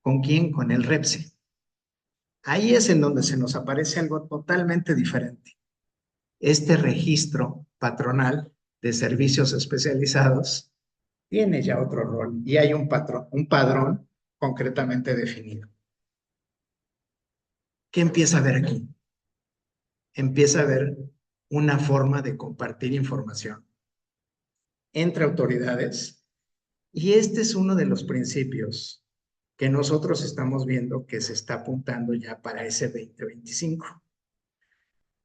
¿Con quién? Con el REPSE. Ahí es en donde se nos aparece algo totalmente diferente. Este registro patronal de servicios especializados tiene ya otro rol y hay un padrón concretamente definido. ¿Qué empieza a ver aquí? Empieza a ver una forma de compartir información entre autoridades y este es uno de los principios que nosotros estamos viendo que se está apuntando ya para ese 2025.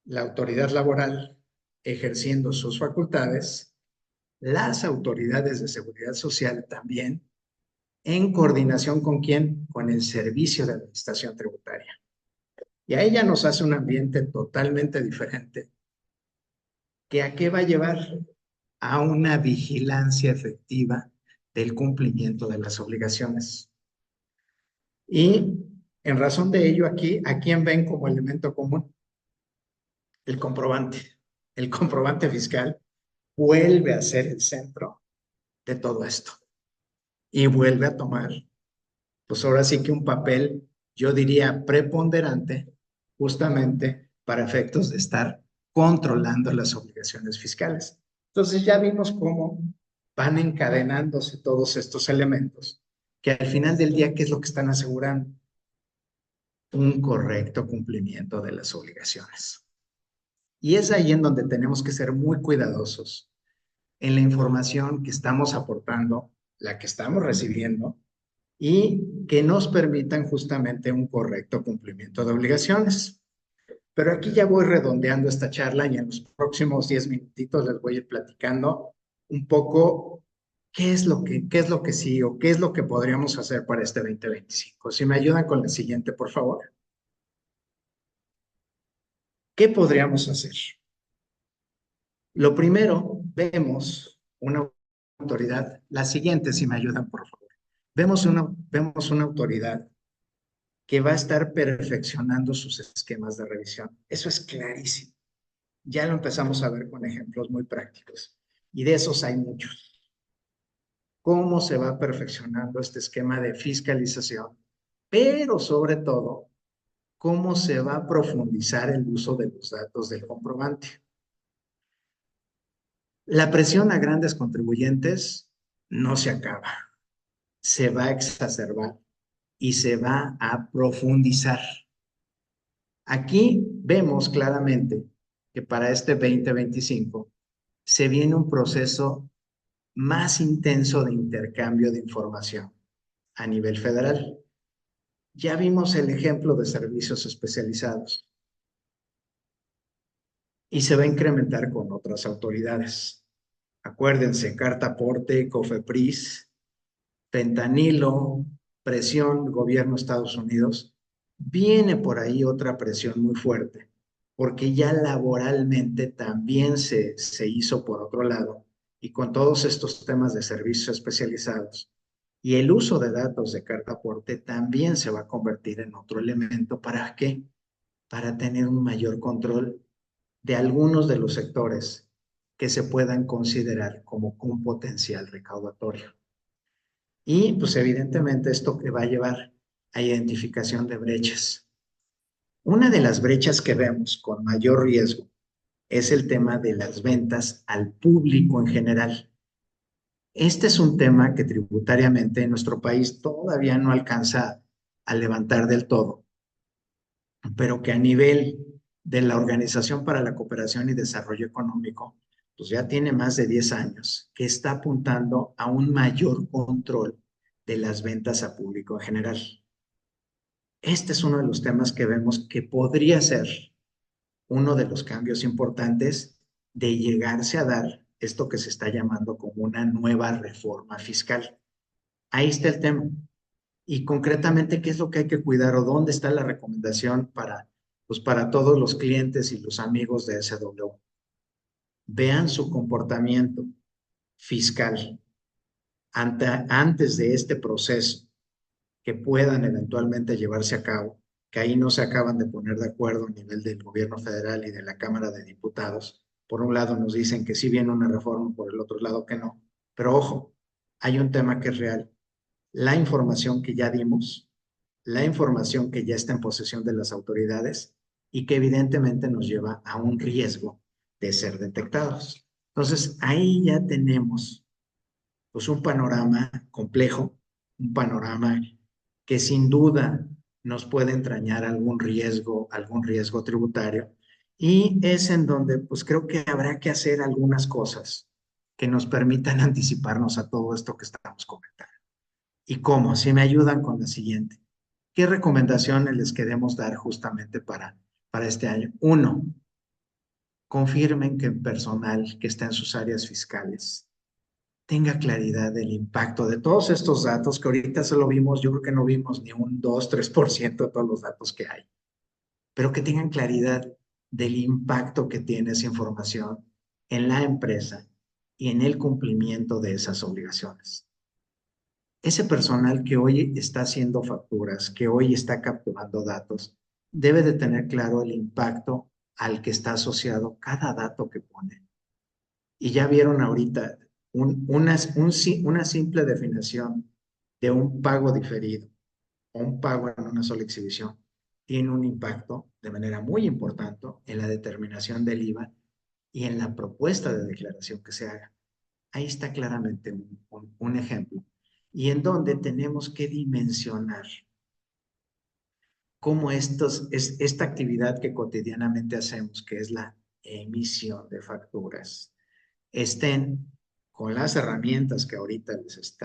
La autoridad laboral ejerciendo sus facultades, las autoridades de seguridad social también, en coordinación con quién, con el Servicio de Administración Tributaria. Y a ella nos hace un ambiente totalmente diferente, que a qué va a llevar a una vigilancia efectiva del cumplimiento de las obligaciones. Y en razón de ello aquí, ¿a quién ven como elemento común? El comprobante. El comprobante fiscal vuelve a ser el centro de todo esto y vuelve a tomar, pues ahora sí que un papel, yo diría, preponderante, justamente para efectos de estar controlando las obligaciones fiscales. Entonces ya vimos cómo van encadenándose todos estos elementos, que al final del día, ¿qué es lo que están asegurando? Un correcto cumplimiento de las obligaciones. Y es ahí en donde tenemos que ser muy cuidadosos en la información que estamos aportando, la que estamos recibiendo, y que nos permitan justamente un correcto cumplimiento de obligaciones. Pero aquí ya voy redondeando esta charla y en los próximos 10 minutitos les voy a ir platicando un poco qué es lo que sí o qué es lo que podríamos hacer para este 2025. Si me ayudan con la siguiente, por favor. ¿Qué podríamos hacer? Lo primero, vemos una autoridad, la siguiente, si me ayudan, por favor. Vemos una autoridad que va a estar perfeccionando sus esquemas de revisión. Eso es clarísimo. Ya lo empezamos a ver con ejemplos muy prácticos. Y de esos hay muchos. ¿Cómo se va perfeccionando este esquema de fiscalización? Pero sobre todo, ¿cómo se va a profundizar el uso de los datos del comprobante? La presión a grandes contribuyentes no se acaba, se va a exacerbar y se va a profundizar. Aquí vemos claramente que para este 2025 se viene un proceso más intenso de intercambio de información a nivel federal. Ya vimos el ejemplo de servicios especializados y se va a incrementar con otras autoridades. Acuérdense, carta aporte, COFEPRIS, fentanilo, presión, gobierno de Estados Unidos. Viene por ahí otra presión muy fuerte, porque ya laboralmente también se hizo por otro lado, y con todos estos temas de servicios especializados. Y el uso de datos de carta aporte también se va a convertir en otro elemento. ¿Para qué? Para tener un mayor control de algunos de los sectores que se puedan considerar como un potencial recaudatorio. Y pues evidentemente esto que va a llevar a identificación de brechas. Una de las brechas que vemos con mayor riesgo es el tema de las ventas al público en general. Este es un tema que tributariamente en nuestro país todavía no alcanza a levantar del todo, pero que a nivel de la Organización para la Cooperación y Desarrollo Económico, pues ya tiene más de 10 años, que está apuntando a un mayor control de las ventas a público en general. Este es uno de los temas que vemos que podría ser uno de los cambios importantes de llegarse a dar esto que se está llamando como una nueva reforma fiscal. Ahí está el tema. Y concretamente, ¿qué es lo que hay que cuidar o dónde está la recomendación pues para todos los clientes y los amigos de SW? Vean su comportamiento fiscal antes de este proceso que puedan eventualmente llevarse a cabo, que ahí no se acaban de poner de acuerdo a nivel del gobierno federal y de la Cámara de Diputados. Por un lado nos dicen que sí viene una reforma, por el otro lado que no. Pero ojo, hay un tema que es real. La información que ya dimos, la información que ya está en posesión de las autoridades y que evidentemente nos lleva a un riesgo de ser detectados. Entonces, ahí ya tenemos pues un panorama complejo, un panorama que sin duda nos puede entrañar algún riesgo tributario, y es en donde pues creo que habrá que hacer algunas cosas que nos permitan anticiparnos a todo esto que estamos comentando. ¿Y cómo? Si me ayudan con la siguiente. ¿Qué recomendaciones les queremos dar justamente para este año? Uno, confirmen que el personal que está en sus áreas fiscales tenga claridad del impacto de todos estos datos que ahorita solo vimos, yo creo que no vimos ni un 2, 3% de todos los datos que hay, pero que tengan claridad del impacto que tiene esa información en la empresa y en el cumplimiento de esas obligaciones. Ese personal que hoy está haciendo facturas, que hoy está capturando datos, debe de tener claro el impacto al que está asociado cada dato que pone. Y ya vieron ahorita una simple definición de un pago diferido o un pago en una sola exhibición tiene un impacto de manera muy importante en la determinación del IVA y en la propuesta de declaración que se haga. Ahí está claramente un ejemplo. Y en donde tenemos que dimensionar cómo esta actividad que cotidianamente hacemos, que es la emisión de facturas, estén con las herramientas que ahorita les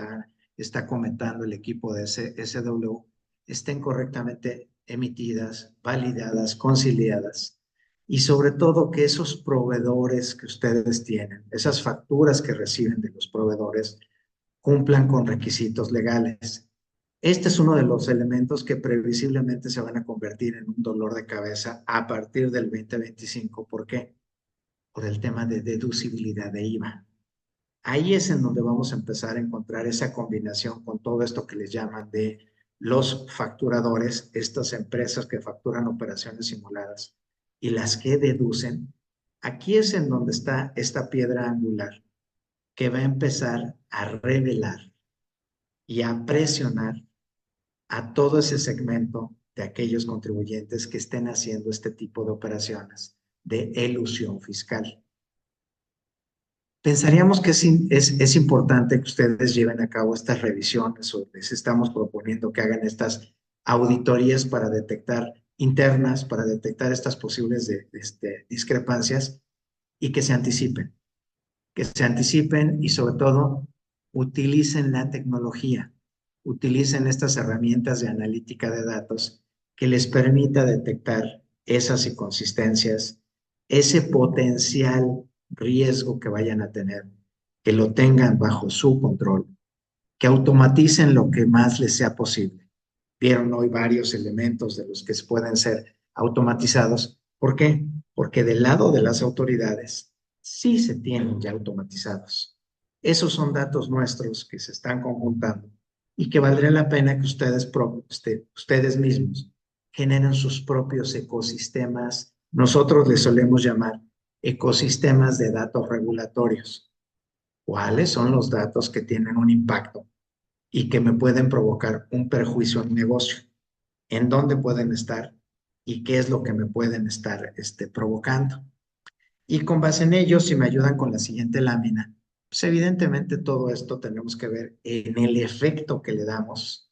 está comentando el equipo de SW, estén correctamente emitidas, validadas, conciliadas, y sobre todo que esos proveedores que ustedes tienen, esas facturas que reciben de los proveedores, cumplan con requisitos legales. Este es uno de los elementos que previsiblemente se van a convertir en un dolor de cabeza a partir del 2025. ¿Por qué? Por el tema de deducibilidad de IVA. Ahí es en donde vamos a empezar a encontrar esa combinación con todo esto que les llaman de los facturadores, estas empresas que facturan operaciones simuladas y las que deducen. Aquí es en donde está esta piedra angular que va a empezar a revelar y a presionar a todo ese segmento de aquellos contribuyentes que estén haciendo este tipo de operaciones de elusión fiscal. pensaríamos que es importante que ustedes lleven a cabo estas revisiones o les estamos proponiendo que hagan estas auditorías para detectar internas, para detectar estas posibles discrepancias y que se anticipen y sobre todo utilicen la tecnología, utilicen estas herramientas de analítica de datos que les permita detectar esas inconsistencias, ese potencial riesgo que vayan a tener, que lo tengan bajo su control, que automaticen lo que más les sea posible. Vieron hoy varios elementos de los que pueden ser automatizados. ¿Por qué? Porque del lado de las autoridades sí se tienen ya automatizados. Esos son datos nuestros que se están conjuntando y que valdría la pena que ustedes mismos generen sus propios ecosistemas. Nosotros les solemos llamar ecosistemas de datos regulatorios. ¿Cuáles son los datos que tienen un impacto y que me pueden provocar un perjuicio en mi negocio? ¿En dónde pueden estar y qué es lo que me pueden estar provocando? Y con base en ello, si me ayudan con la siguiente lámina, pues evidentemente todo esto tenemos que ver en el efecto que le damos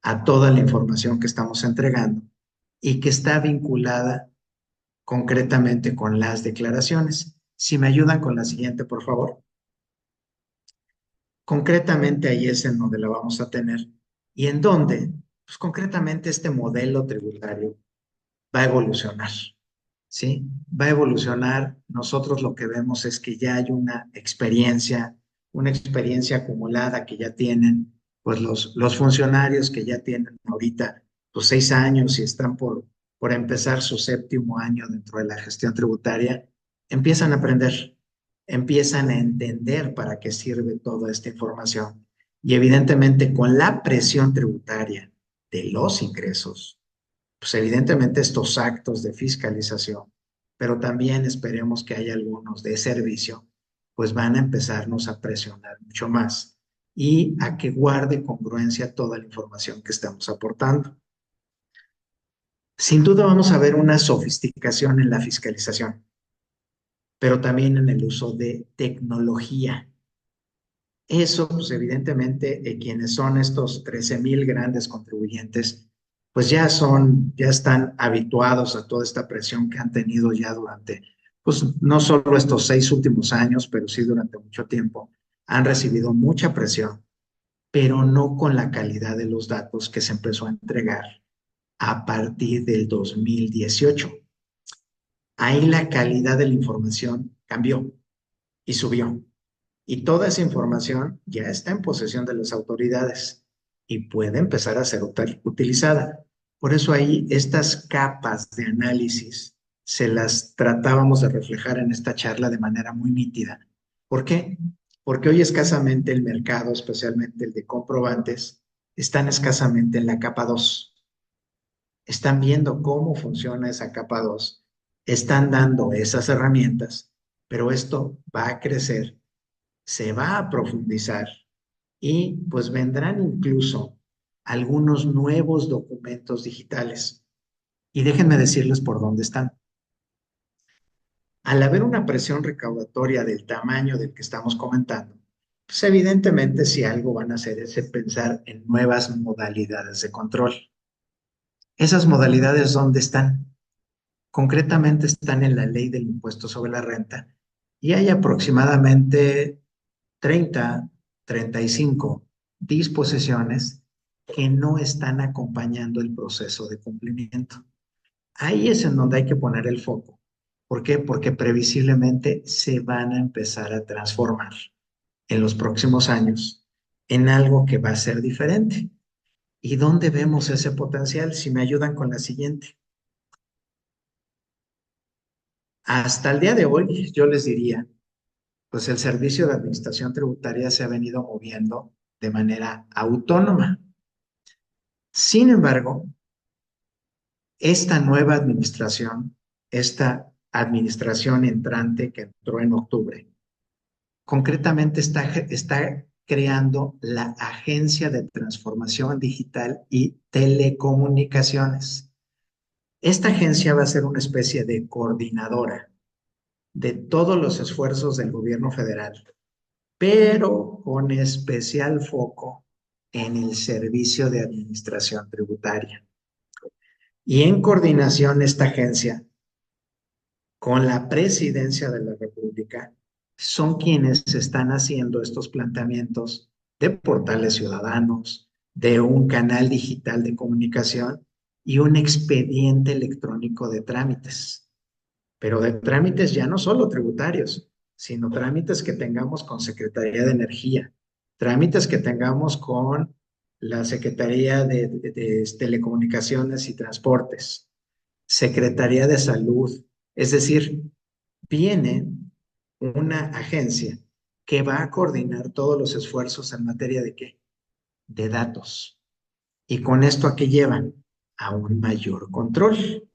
a toda la información que estamos entregando y que está vinculada concretamente con las declaraciones. Si me ayudan con la siguiente, por favor. Concretamente ahí es en donde la vamos a tener. ¿Y en dónde? Pues concretamente este modelo tributario va a evolucionar, ¿sí? Va a evolucionar. Nosotros lo que vemos es que ya hay una experiencia acumulada que ya tienen, pues los funcionarios que ya tienen ahorita, pues 6 años y están por empezar su 7º año dentro de la gestión tributaria, empiezan a aprender, empiezan a entender para qué sirve toda esta información. Y evidentemente con la presión tributaria de los ingresos, pues evidentemente estos actos de fiscalización, pero también esperemos que haya algunos de servicio, pues van a empezarnos a presionar mucho más y a que guarde congruencia toda la información que estamos aportando. Sin duda vamos a ver una sofisticación en la fiscalización, pero también en el uso de tecnología. Eso, pues evidentemente, quienes son estos 13,000 grandes contribuyentes, pues ya están habituados a toda esta presión que han tenido ya durante, pues no solo estos 6 últimos años, pero sí durante mucho tiempo. Han recibido mucha presión, pero no con la calidad de los datos que se empezó a entregar a partir del 2018. Ahí la calidad de la información cambió y subió. Y toda esa información ya está en posesión de las autoridades y puede empezar a ser utilizada. Por eso ahí estas capas de análisis se las tratábamos de reflejar en esta charla de manera muy nítida. ¿Por qué? Porque hoy escasamente el mercado, especialmente el de comprobantes, están escasamente en la capa 2. Están viendo cómo funciona esa capa 2. Están dando esas herramientas, pero esto va a crecer, se va a profundizar y pues vendrán incluso algunos nuevos documentos digitales. Y déjenme decirles por dónde están. Al haber una presión recaudatoria del tamaño del que estamos comentando, pues evidentemente si algo van a hacer es pensar en nuevas modalidades de control. ¿Esas modalidades dónde están? Concretamente están en la ley del impuesto sobre la renta y hay aproximadamente 35 disposiciones que no están acompañando el proceso de cumplimiento. Ahí es en donde hay que poner el foco. ¿Por qué? Porque previsiblemente se van a empezar a transformar en los próximos años en algo que va a ser diferente. ¿Y dónde vemos ese potencial? Si me ayudan con la siguiente. Hasta el día de hoy, yo les diría, pues el servicio de administración tributaria se ha venido moviendo de manera autónoma. Sin embargo, esta nueva administración, esta administración entrante que entró en octubre, concretamente está creando la Agencia de Transformación Digital y Telecomunicaciones. Esta agencia va a ser una especie de coordinadora de todos los esfuerzos del gobierno federal, pero con especial foco en el Servicio de Administración Tributaria. Y en coordinación esta agencia con la Presidencia de la República son quienes están haciendo estos planteamientos de portales ciudadanos, de un canal digital de comunicación y un expediente electrónico de trámites. Pero de trámites ya no solo tributarios, sino trámites que tengamos con Secretaría de Energía, trámites que tengamos con la Secretaría de Telecomunicaciones y Transportes, Secretaría de Salud. Es decir, viene una agencia que va a coordinar todos los esfuerzos en materia de ¿qué? De datos. ¿Y con esto a qué llevan? A un mayor control.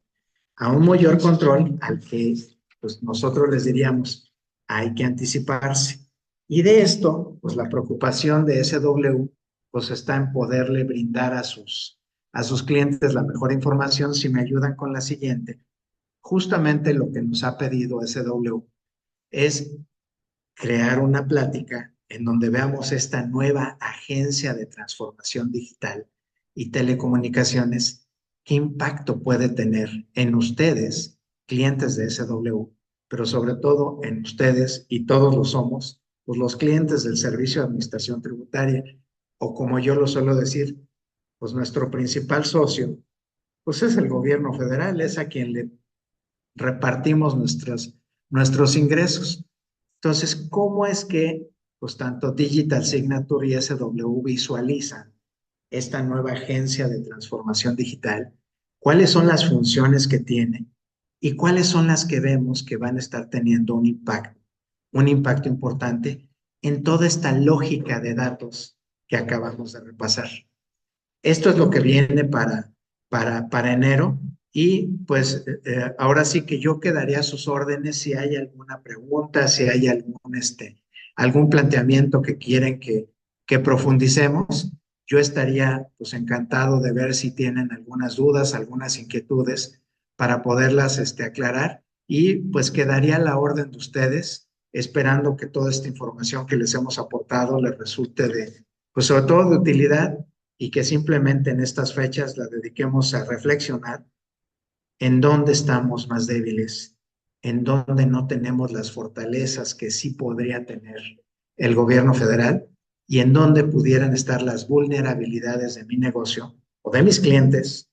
A un mayor control al que pues, nosotros les diríamos, hay que anticiparse. Y de esto, pues la preocupación de SW, pues está en poderle brindar a sus clientes la mejor información. Si me ayudan con la siguiente, justamente lo que nos ha pedido SW es crear una plática en donde veamos esta nueva agencia de transformación digital y telecomunicaciones, qué impacto puede tener en ustedes, clientes de SW, pero sobre todo en ustedes, y todos lo somos, pues los clientes del Servicio de Administración Tributaria, o como yo lo suelo decir, pues nuestro principal socio, pues es el gobierno federal, es a quien le repartimos nuestros ingresos. Entonces, ¿cómo es que pues tanto Digital Signature y SW visualizan esta nueva agencia de transformación digital? ¿Cuáles son las funciones que tiene? ¿Y cuáles son las que vemos que van a estar teniendo un impacto importante en toda esta lógica de datos que acabamos de repasar? Esto es lo que viene para enero. Y pues ahora sí que yo quedaría a sus órdenes si hay alguna pregunta, si hay algún planteamiento que quieren que profundicemos. Yo estaría pues encantado de ver si tienen algunas dudas, algunas inquietudes para poderlas aclarar, y pues quedaría a la orden de ustedes, esperando que toda esta información que les hemos aportado les resulte pues sobre todo de utilidad, y que simplemente en estas fechas la dediquemos a reflexionar en dónde estamos más débiles, en dónde no tenemos las fortalezas que sí podría tener el gobierno federal, y en dónde pudieran estar las vulnerabilidades de mi negocio o de mis clientes,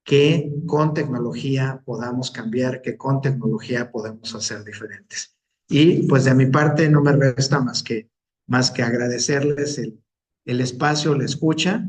que con tecnología podamos cambiar, que con tecnología podemos hacer diferentes. Y pues de mi parte no me resta más que agradecerles el espacio, la escucha,